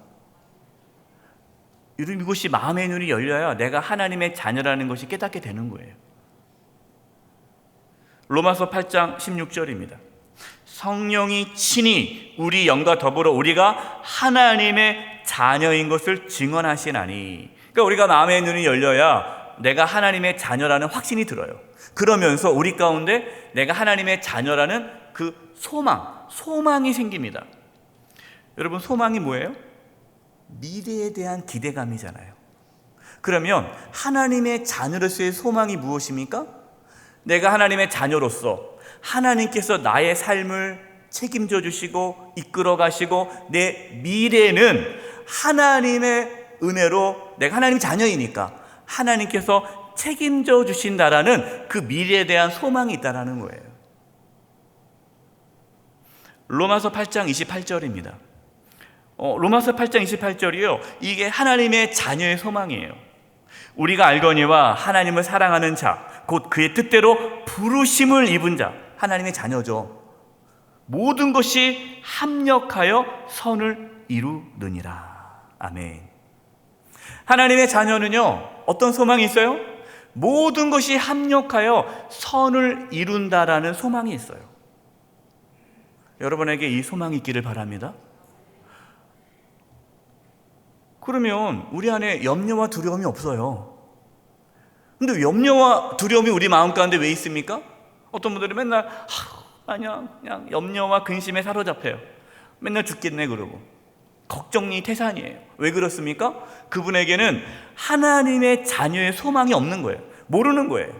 이것이 마음의 눈이 열려야 내가 하나님의 자녀라는 것이 깨닫게 되는 거예요. 로마서 8장 16절입니다. 성령이 친히 우리 영과 더불어 우리가 하나님의 자녀인 것을 증언하시나니. 그러니까 우리가 마음의 눈이 열려야 내가 하나님의 자녀라는 확신이 들어요. 그러면서 우리 가운데 내가 하나님의 자녀라는 그 소망이 생깁니다. 여러분, 소망이 뭐예요? 미래에 대한 기대감이잖아요. 그러면 하나님의 자녀로서의 소망이 무엇입니까? 내가 하나님의 자녀로서 하나님께서 나의 삶을 책임져 주시고 이끌어 가시고 내 미래는 하나님의 은혜로, 내가 하나님의 자녀이니까 하나님께서 책임져 주신다라는 그 미래에 대한 소망이 있다라는 거예요. 로마서 8장 28절입니다. 로마서 8장 28절이요. 이게 하나님의 자녀의 소망이에요. 우리가 알거니와 하나님을 사랑하는 자, 곧 그의 뜻대로 부르심을 입은 자, 하나님의 자녀죠. 모든 것이 합력하여 선을 이루느니라. 아멘. 하나님의 자녀는요, 어떤 소망이 있어요? 모든 것이 합력하여 선을 이룬다라는 소망이 있어요. 여러분에게 이 소망이 있기를 바랍니다. 그러면 우리 안에 염려와 두려움이 없어요. 근데 염려와 두려움이 우리 마음 가운데 왜 있습니까? 어떤 분들이 맨날 그냥 염려와 근심에 사로잡혀요. 맨날 죽겠네 그러고 걱정이 태산이에요. 왜 그렇습니까? 그분에게는 하나님의 자녀의 소망이 없는 거예요. 모르는 거예요.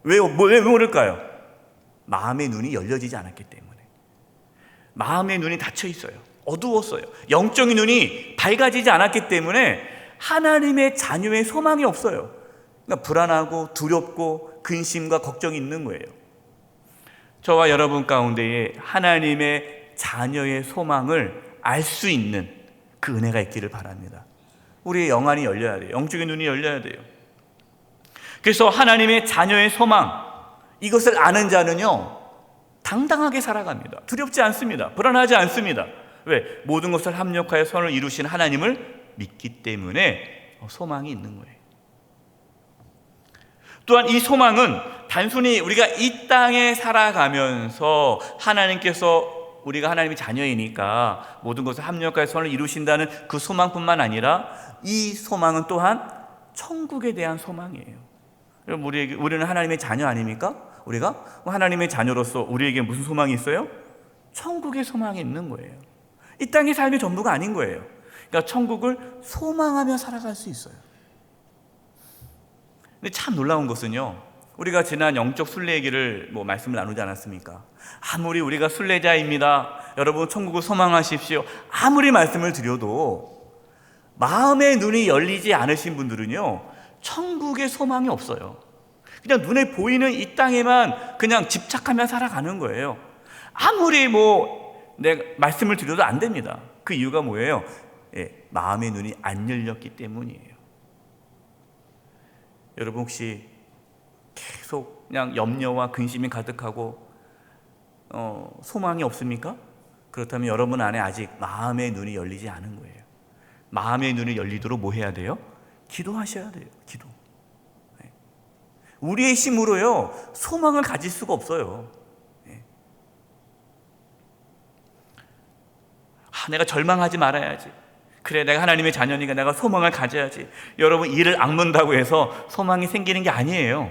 왜 모를까요? 마음의 눈이 열려지지 않았기 때문에. 마음의 눈이 닫혀 있어요. 어두웠어요. 영적인 눈이 밝아지지 않았기 때문에 하나님의 자녀의 소망이 없어요. 그러니까 불안하고 두렵고 근심과 걱정이 있는 거예요. 저와 여러분 가운데에 하나님의 자녀의 소망을 알 수 있는 그 은혜가 있기를 바랍니다. 우리의 영안이 열려야 돼요. 영적인 눈이 열려야 돼요. 그래서 하나님의 자녀의 소망, 이것을 아는 자는요 당당하게 살아갑니다. 두렵지 않습니다. 불안하지 않습니다. 왜? 모든 것을 합력하여 선을 이루신 하나님을 믿기 때문에 소망이 있는 거예요. 또한 이 소망은 단순히 우리가 이 땅에 살아가면서 하나님께서 우리가 하나님의 자녀이니까 모든 것을 합력하여 선을 이루신다는 그 소망뿐만 아니라 이 소망은 또한 천국에 대한 소망이에요. 여러분, 우리는 하나님의 자녀 아닙니까? 우리가 하나님의 자녀로서 우리에게 무슨 소망이 있어요? 천국의 소망이 있는 거예요. 이 땅의 삶이 전부가 아닌 거예요. 그러니까 천국을 소망하며 살아갈 수 있어요. 근데 참 놀라운 것은요, 우리가 지난 영적 순례 얘기를 말씀을 나누지 않았습니까? 아무리 우리가 순례자입니다, 여러분 천국을 소망하십시오, 아무리 말씀을 드려도 마음의 눈이 열리지 않으신 분들은요 천국의 소망이 없어요. 그냥 눈에 보이는 이 땅에만 그냥 집착하며 살아가는 거예요. 아무리 내가 말씀을 드려도 안 됩니다. 그 이유가 뭐예요? 마음의 눈이 안 열렸기 때문이에요. 여러분 혹시 계속 그냥 염려와 근심이 가득하고 소망이 없습니까? 그렇다면 여러분 안에 아직 마음의 눈이 열리지 않은 거예요. 마음의 눈이 열리도록 뭐 해야 돼요? 기도하셔야 돼요. 기도. 우리의 힘으로요 소망을 가질 수가 없어요. 내가 절망하지 말아야지. 그래, 내가 하나님의 자녀니까 내가 소망을 가져야지. 여러분, 이를 악문다고 해서 소망이 생기는 게 아니에요.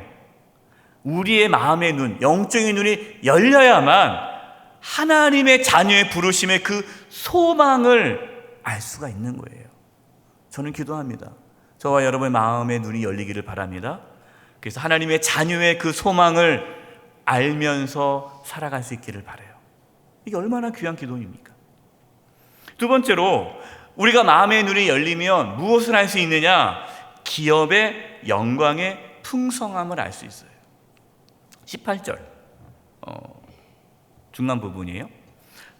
우리의 마음의 눈, 영적인 눈이 열려야만 하나님의 자녀의 부르심의 그 소망을 알 수가 있는 거예요. 저는 기도합니다. 저와 여러분의 마음의 눈이 열리기를 바랍니다. 그래서 하나님의 자녀의 그 소망을 알면서 살아갈 수 있기를 바라요. 이게 얼마나 귀한 기도입니까? 두 번째로, 우리가 마음의 눈이 열리면 무엇을 알 수 있느냐? 기업의 영광의 풍성함을 알 수 있어요. 18절 중간 부분이에요.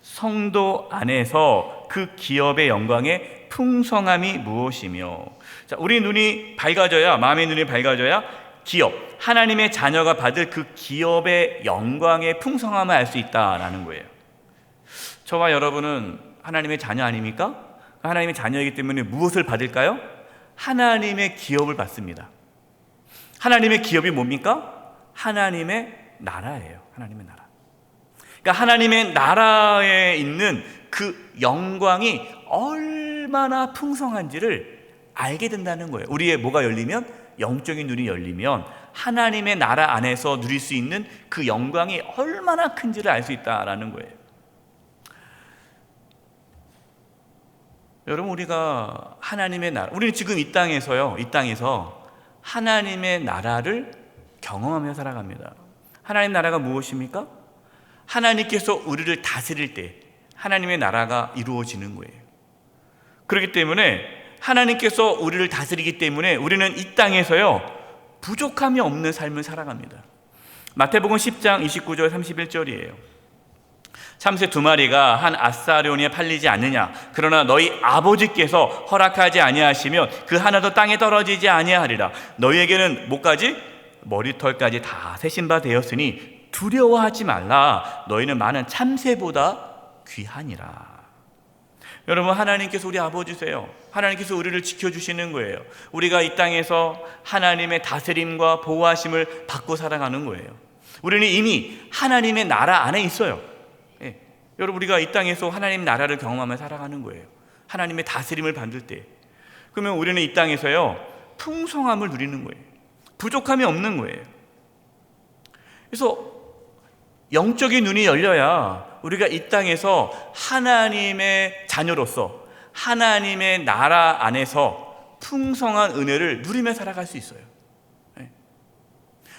성도 안에서 그 기업의 영광의 풍성함이 무엇이며. 자, 우리 눈이 밝아져야, 마음의 눈이 밝아져야 기업, 하나님의 자녀가 받을 그 기업의 영광의 풍성함을 알 수 있다라는 거예요. 저와 여러분은 하나님의 자녀 아닙니까? 하나님의 자녀이기 때문에 무엇을 받을까요? 하나님의 기업을 받습니다. 하나님의 기업이 뭡니까? 하나님의 나라예요. 하나님의 나라. 그러니까 하나님의 나라에 있는 그 영광이 얼마나 풍성한지를 알게 된다는 거예요. 우리의 뭐가 열리면? 영적인 눈이 열리면 하나님의 나라 안에서 누릴 수 있는 그 영광이 얼마나 큰지를 알 수 있다라는 거예요. 여러분, 우리가 하나님의 나라, 우리는 지금 이 땅에서 하나님의 나라를 경험하며 살아갑니다. 하나님 나라가 무엇입니까? 하나님께서 우리를 다스릴 때 하나님의 나라가 이루어지는 거예요. 그렇기 때문에 하나님께서 우리를 다스리기 때문에 우리는 이 땅에서요 부족함이 없는 삶을 살아갑니다. 마태복음 10장 29절 31절이에요. 참새 2마리가 한 아사료니에 팔리지 않느냐? 그러나 너희 아버지께서 허락하지 아니하시면 그 하나도 땅에 떨어지지 아니하리라. 너희에게는 뭐까지? 머리털까지 다 세신 바 되었으니 두려워하지 말라. 너희는 많은 참새보다 귀하니라. 여러분, 하나님께서 우리 아버지세요. 하나님께서 우리를 지켜주시는 거예요. 우리가 이 땅에서 하나님의 다스림과 보호하심을 받고 살아가는 거예요. 우리는 이미 하나님의 나라 안에 있어요. 여러분, 우리가 이 땅에서 하나님 나라를 경험하며 살아가는 거예요. 하나님의 다스림을 받을 때. 그러면 우리는 이 땅에서요 풍성함을 누리는 거예요. 부족함이 없는 거예요. 그래서 영적인 눈이 열려야 우리가 이 땅에서 하나님의 자녀로서 하나님의 나라 안에서 풍성한 은혜를 누리며 살아갈 수 있어요.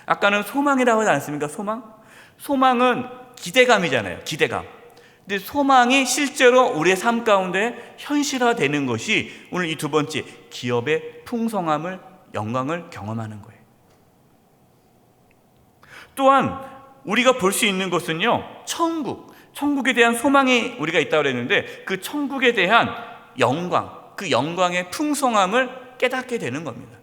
아까는 소망이라고 하지 않습니까? 소망은 기대감이잖아요. 기대감. 근데 소망이 실제로 우리의 삶 가운데 현실화되는 것이 오늘 이 두 번째, 기업의 풍성함을, 영광을 경험하는 거예요. 또한 우리가 볼 수 있는 것은요, 천국에 대한 소망이 우리가 있다고 그랬는데 그 천국에 대한 영광, 그 영광의 풍성함을 깨닫게 되는 겁니다.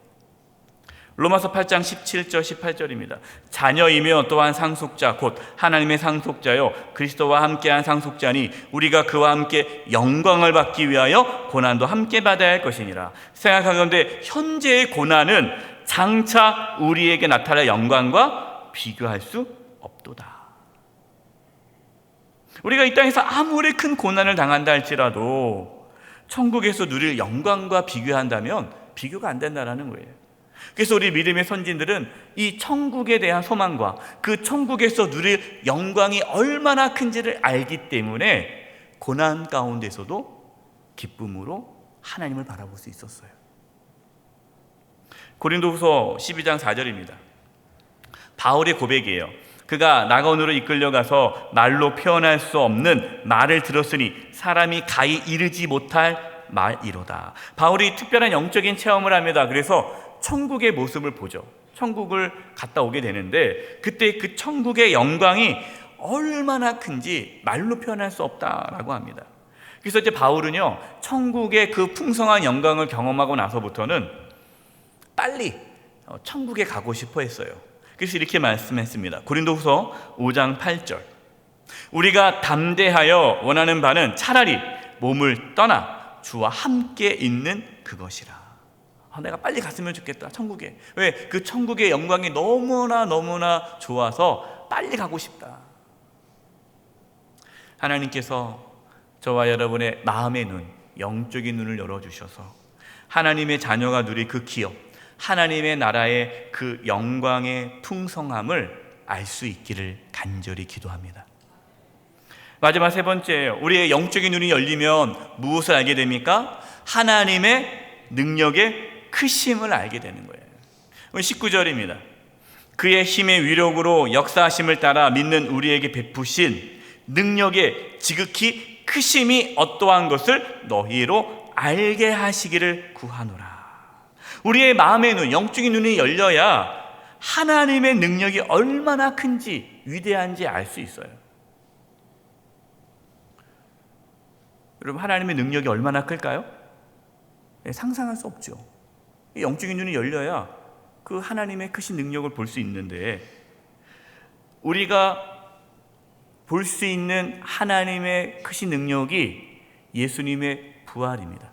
로마서 8장 17절 18절입니다. 자녀이며 또한 상속자 곧 하나님의 상속자요 그리스도와 함께한 상속자니 우리가 그와 함께 영광을 받기 위하여 고난도 함께 받아야 할 것이니라. 생각하건대 현재의 고난은 장차 우리에게 나타날 영광과 비교할 수 없도다. 우리가 이 땅에서 아무리 큰 고난을 당한다 할지라도 천국에서 누릴 영광과 비교한다면 비교가 안 된다는 거예요. 그래서 우리 믿음의 선진들은 이 천국에 대한 소망과 그 천국에서 누릴 영광이 얼마나 큰지를 알기 때문에 고난 가운데서도 기쁨으로 하나님을 바라볼 수 있었어요. 고린도후서 12장 4절입니다. 바울의 고백이에요. 그가 낙원으로 이끌려가서 말로 표현할 수 없는 말을 들었으니 사람이 가히 이르지 못할 말이로다. 바울이 특별한 영적인 체험을 합니다. 그래서 천국의 모습을 보죠. 천국을 갔다 오게 되는데 그때 그 천국의 영광이 얼마나 큰지 말로 표현할 수 없다라고 합니다. 그래서 이제 바울은요, 천국의 그 풍성한 영광을 경험하고 나서부터는 빨리 천국에 가고 싶어 했어요. 그래서 이렇게 말씀했습니다. 고린도후서 5장 8절. 우리가 담대하여 원하는 바는 차라리 몸을 떠나 주와 함께 있는 그것이라. 내가 빨리 갔으면 좋겠다, 천국에. 왜? 그 천국의 영광이 너무나 좋아서 빨리 가고 싶다. 하나님께서 저와 여러분의 마음의 눈, 영적인 눈을 열어주셔서 하나님의 자녀가 누릴 그 기업, 하나님의 나라의 그 영광의 풍성함을 알 수 있기를 간절히 기도합니다. 마지막 세 번째예요. 우리의 영적인 눈이 열리면 무엇을 알게 됩니까? 하나님의 능력의 크심을 알게 되는 거예요. 19절입니다. 그의 힘의 위력으로 역사하심을 따라 믿는 우리에게 베푸신 능력의 지극히 크심이 어떠한 것을 너희로 알게 하시기를 구하노라. 우리의 마음의 눈, 영적인 눈이 열려야 하나님의 능력이 얼마나 큰지, 위대한지 알 수 있어요. 여러분, 하나님의 능력이 얼마나 클까요? 상상할 수 없죠. 영적인 눈이 열려야 그 하나님의 크신 능력을 볼 수 있는데, 우리가 볼 수 있는 하나님의 크신 능력이 예수님의 부활입니다.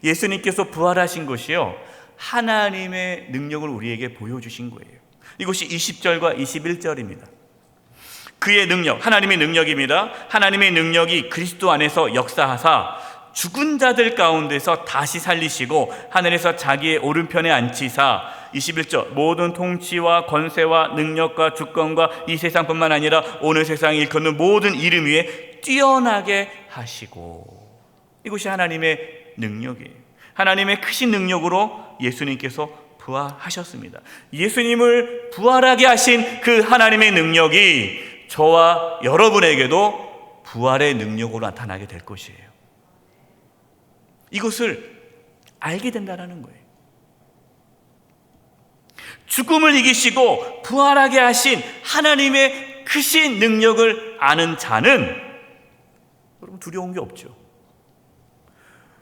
예수님께서 부활하신 것이요, 하나님의 능력을 우리에게 보여주신 거예요. 이것이 20절과 21절입니다. 그의 능력, 하나님의 능력입니다. 하나님의 능력이 그리스도 안에서 역사하사 죽은 자들 가운데서 다시 살리시고 하늘에서 자기의 오른편에 앉히사 21절 모든 통치와 권세와 능력과 주권과 이 세상뿐만 아니라 오늘 세상에 일컫는 모든 이름 위에 뛰어나게 하시고, 이것이 하나님의 능력이에요. 하나님의 크신 능력으로 예수님께서 부활하셨습니다. 예수님을 부활하게 하신 그 하나님의 능력이 저와 여러분에게도 부활의 능력으로 나타나게 될 것이에요. 이것을 알게 된다는 거예요. 죽음을 이기시고 부활하게 하신 하나님의 크신 능력을 아는 자는 여러분 두려운 게 없죠.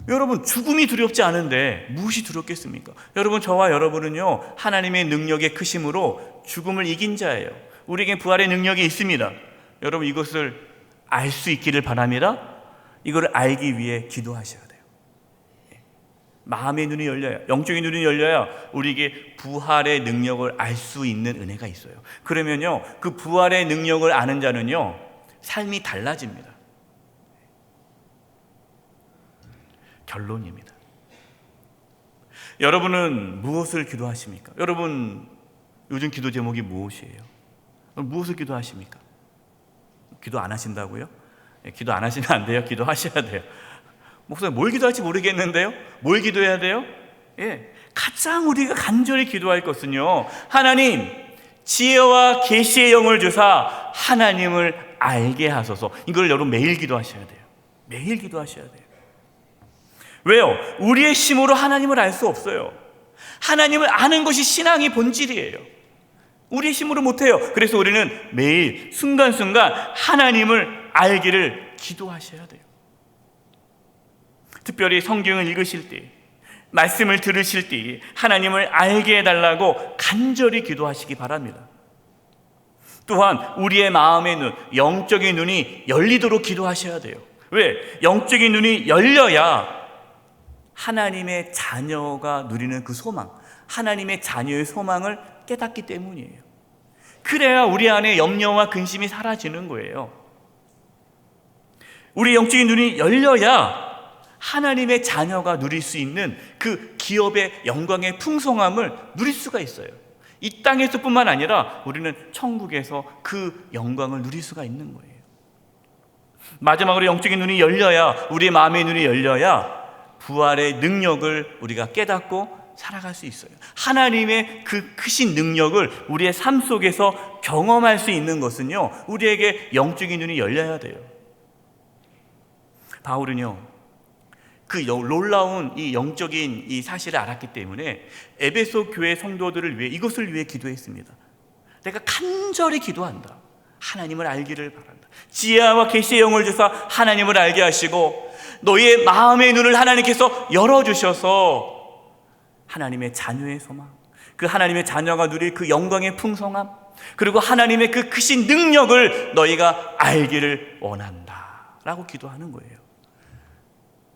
여러분, 죽음이 두렵지 않은데 무엇이 두렵겠습니까? 여러분, 저와 여러분은요, 하나님의 능력의 크심으로 죽음을 이긴 자예요. 우리에게 부활의 능력이 있습니다. 여러분, 이것을 알 수 있기를 바랍니다. 이걸 알기 위해 기도하셔야 돼요. 마음의 눈이 열려야, 영적인 눈이 열려야 우리에게 부활의 능력을 알 수 있는 은혜가 있어요. 그러면요, 그 부활의 능력을 아는 자는요, 삶이 달라집니다. 결론입니다. 여러분은 무엇을 기도하십니까? 여러분 요즘 기도 제목이 무엇이에요? 무엇을 기도하십니까? 기도 안 하신다고요? 기도 안 하시면 안 돼요. 기도하셔야 돼요. 목사님 뭘 기도할지 모르겠는데요? 뭘 기도해야 돼요? 가장 우리가 간절히 기도할 것은요, 하나님 지혜와 계시의 영을 주사 하나님을 알게 하소서. 이걸 여러분 매일 기도하셔야 돼요. 매일 기도하셔야 돼요. 왜요? 우리의 힘으로 하나님을 알 수 없어요. 하나님을 아는 것이 신앙의 본질이에요. 우리의 힘으로 못해요. 그래서 우리는 매일 순간순간 하나님을 알기를 기도하셔야 돼요. 특별히 성경을 읽으실 때, 말씀을 들으실 때 하나님을 알게 해달라고 간절히 기도하시기 바랍니다. 또한 우리의 마음의 눈, 영적인 눈이 열리도록 기도하셔야 돼요. 왜? 영적인 눈이 열려야 하나님의 자녀가 누리는 그 소망, 하나님의 자녀의 소망을 깨닫기 때문이에요. 그래야 우리 안에 염려와 근심이 사라지는 거예요. 우리 영적인 눈이 열려야 하나님의 자녀가 누릴 수 있는 그 기업의 영광의 풍성함을 누릴 수가 있어요. 이 땅에서뿐만 아니라 우리는 천국에서 그 영광을 누릴 수가 있는 거예요. 마지막으로 영적인 눈이 열려야, 우리의 마음의 눈이 열려야 부활의 능력을 우리가 깨닫고 살아갈 수 있어요. 하나님의 그 크신 능력을 우리의 삶 속에서 경험할 수 있는 것은요, 우리에게 영적인 눈이 열려야 돼요. 바울은요, 그 놀라운 이 영적인 이 사실을 알았기 때문에 에베소 교회 성도들을 위해 이것을 위해 기도했습니다. 내가 간절히 기도한다. 하나님을 알기를 바란다. 지혜와 계시의 영을 주사 하나님을 알게 하시고 너희의 마음의 눈을 하나님께서 열어주셔서 하나님의 자녀의 소망, 그 하나님의 자녀가 누릴 그 영광의 풍성함, 그리고 하나님의 그 크신 능력을 너희가 알기를 원한다 라고 기도하는 거예요.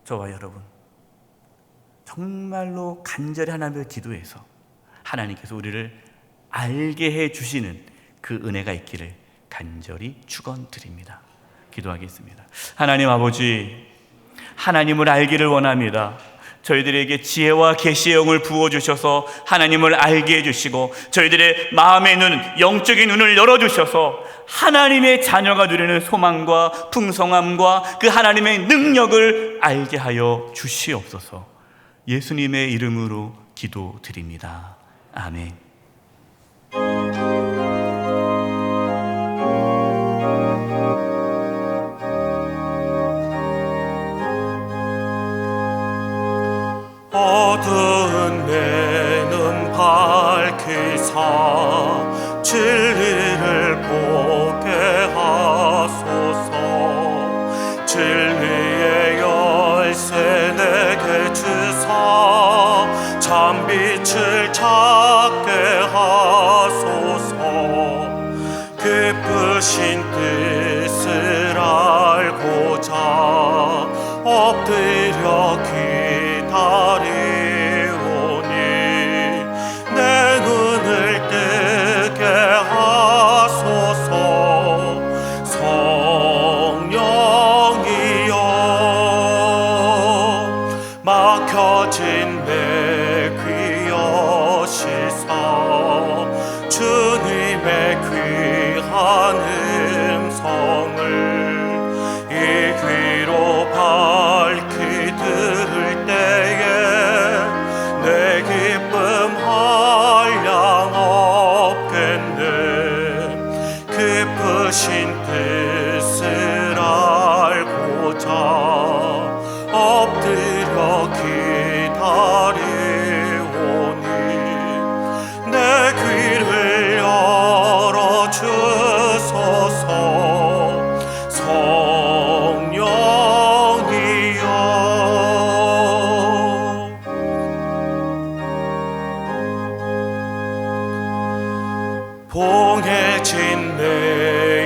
저와 여러분, 정말로 간절히 하나님을 기도해서 하나님께서 우리를 알게 해주시는 그 은혜가 있기를 간절히 축원드립니다. 기도하겠습니다. 하나님 아버지, 하나님을 알기를 원합니다. 저희들에게 지혜와 계시의 영을 부어주셔서 하나님을 알게 해주시고 저희들의 마음의 눈, 영적인 눈을 열어주셔서 하나님의 자녀가 누리는 소망과 풍성함과 그 하나님의 능력을 알게 하여 주시옵소서. 예수님의 이름으로 기도드립니다. 아멘. 어두운 내 눈 밝히사 진리를 보게 하소서. 진리의 열쇠 내게 주사 참빛을 찾게 하소서. 기쁘신 뜻을 알고자 엎드려 기다리오니 내 눈을 뜨게 하소서. 성령이여 막혀진 내 귀 여시사 주님의 귀한 음성을 이 귀로 밝히 들을 때에 내 기쁨 한량 없겠네. 깊으신 뜻을 알고자 엎드려 기다리오니 내 귀를 열어주소서. 성령이여 봉해진 내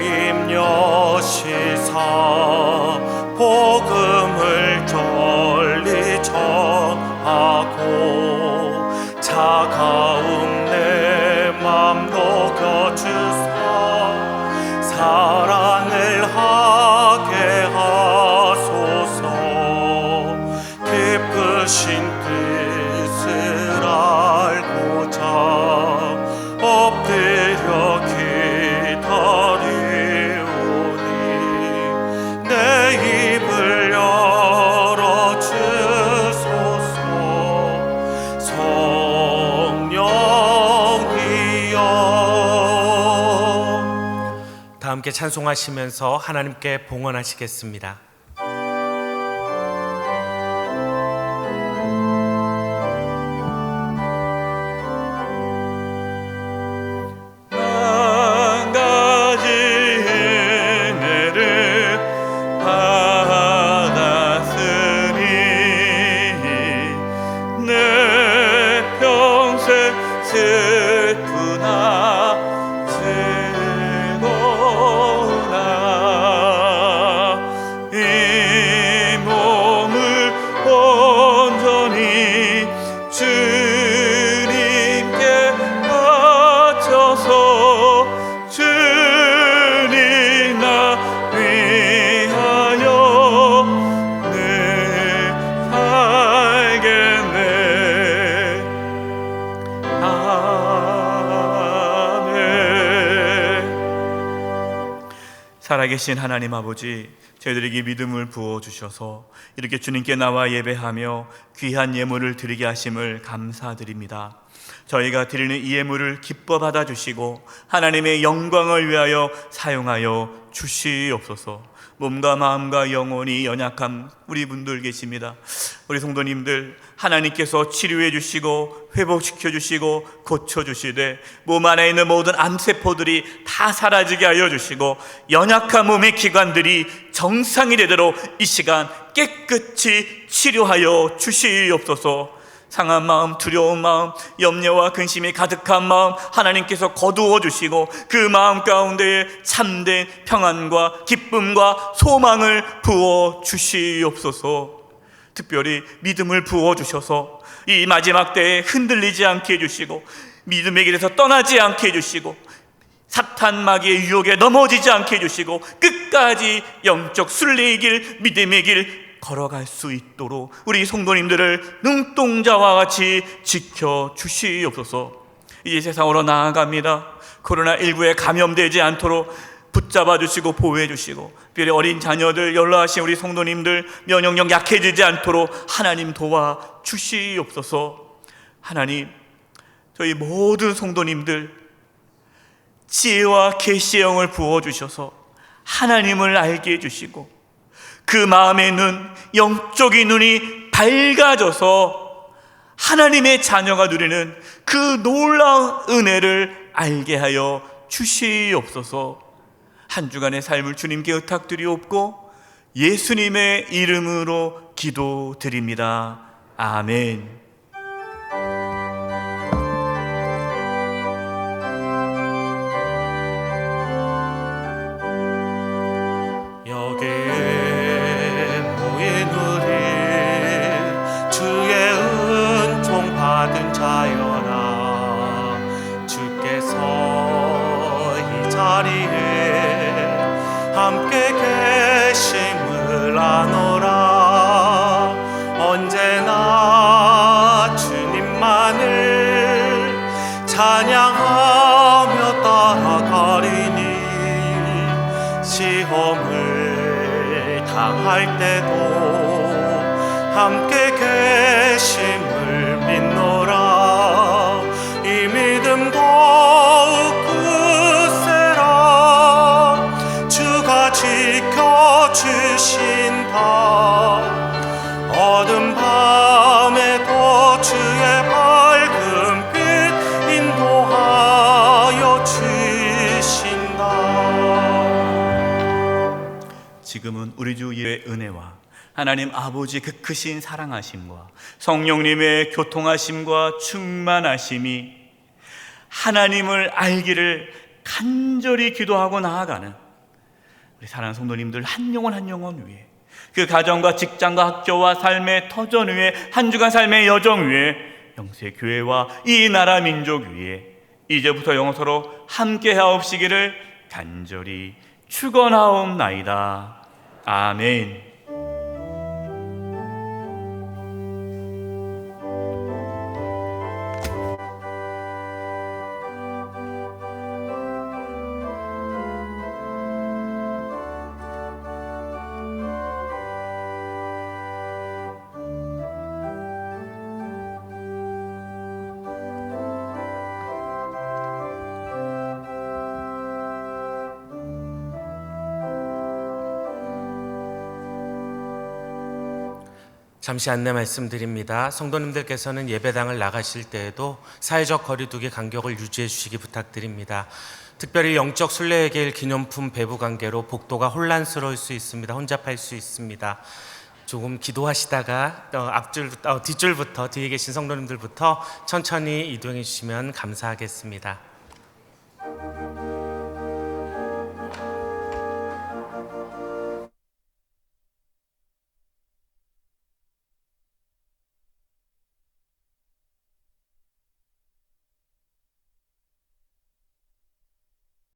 입 여시사 복음을 널리 전하고 차가운 내 맘 녹여주사 사랑을 하게 하소서. 기쁘신 뜻을 함께 찬송하시면서 하나님께 봉헌하시겠습니다. 살아계신 하나님 아버지, 저희들에게 믿음을 부어주셔서 이렇게 주님께 나와 예배하며 귀한 예물을 드리게 하심을 감사드립니다. 저희가 드리는 이 예물을 기뻐 받아주시고 하나님의 영광을 위하여 사용하여 주시옵소서. 몸과 마음과 영혼이 연약한 우리 분들 계십니다. 우리 성도님들, 하나님께서 치료해 주시고 회복시켜 주시고 고쳐 주시되 몸 안에 있는 모든 암세포들이 다 사라지게 하여 주시고 연약한 몸의 기관들이 정상이 되도록 이 시간 깨끗이 치료하여 주시옵소서. 상한 마음, 두려운 마음, 염려와 근심이 가득한 마음 하나님께서 거두어 주시고 그 마음 가운데에 참된 평안과 기쁨과 소망을 부어 주시옵소서. 특별히 믿음을 부어 주셔서 이 마지막 때에 흔들리지 않게 해주시고 믿음의 길에서 떠나지 않게 해주시고 사탄 마귀의 유혹에 넘어지지 않게 해주시고 끝까지 영적 순례의 길, 믿음의 길 걸어갈 수 있도록 우리 성도님들을 눈동자와 같이 지켜주시옵소서. 이제 세상으로 나아갑니다. 코로나19에 감염되지 않도록 붙잡아 주시고 보호해 주시고 특별히 어린 자녀들, 연로하신 우리 성도님들 면역력 약해지지 않도록 하나님 도와 주시옵소서. 하나님, 저희 모든 성도님들 지혜와 계시의 영을 부어주셔서 하나님을 알게 해주시고 그 마음의 눈, 영적인 눈이 밝아져서 하나님의 자녀가 누리는 그 놀라운 은혜를 알게 하여 주시옵소서. 한 주간의 삶을 주님께 의탁드리옵고 예수님의 이름으로 기도드립니다. 아멘. 여기에 모인 우리 주의 은총 받은 자여라. 주께서 이 자리에 함께 계심을 아노라. 언제나 주님만을 찬양하며 따라가리니 시험을 당할 때도 함께 계심을 믿노라. 이 믿음 더욱 굳세라. 주가 지켜주신다. 어둠 밤에도 주의 밝은 빛 인도하여 주신다. 지금은 우리 주 예수의 은혜와 하나님 아버지 그 크신 사랑하심과 성령님의 교통하심과 충만하심이 하나님을 알기를 간절히 기도하고 나아가는 우리 사랑하는 성도님들 한 영혼 한 영혼 위에 그 가정과 직장과 학교와 삶의 터전 위에 한 주간 삶의 여정 위에 영세 교회와 이 나라 민족 위에 이제부터 영원토록 함께 하옵시기를 간절히 축원하옵나이다. 아멘. 잠시 안내 말씀드립니다. 성도님들께서는 예배당을 나가실 때에도 사회적 거리두기 간격을 유지해 주시기 부탁드립니다. 특별히 영적 순례의 기념품 배부 관계로 복도가 혼란스러울 수 있습니다. 혼잡할 수 있습니다. 조금 기도하시다가 뒷줄부터 뒤에 계신 성도님들부터 천천히 이동해 주시면 감사하겠습니다.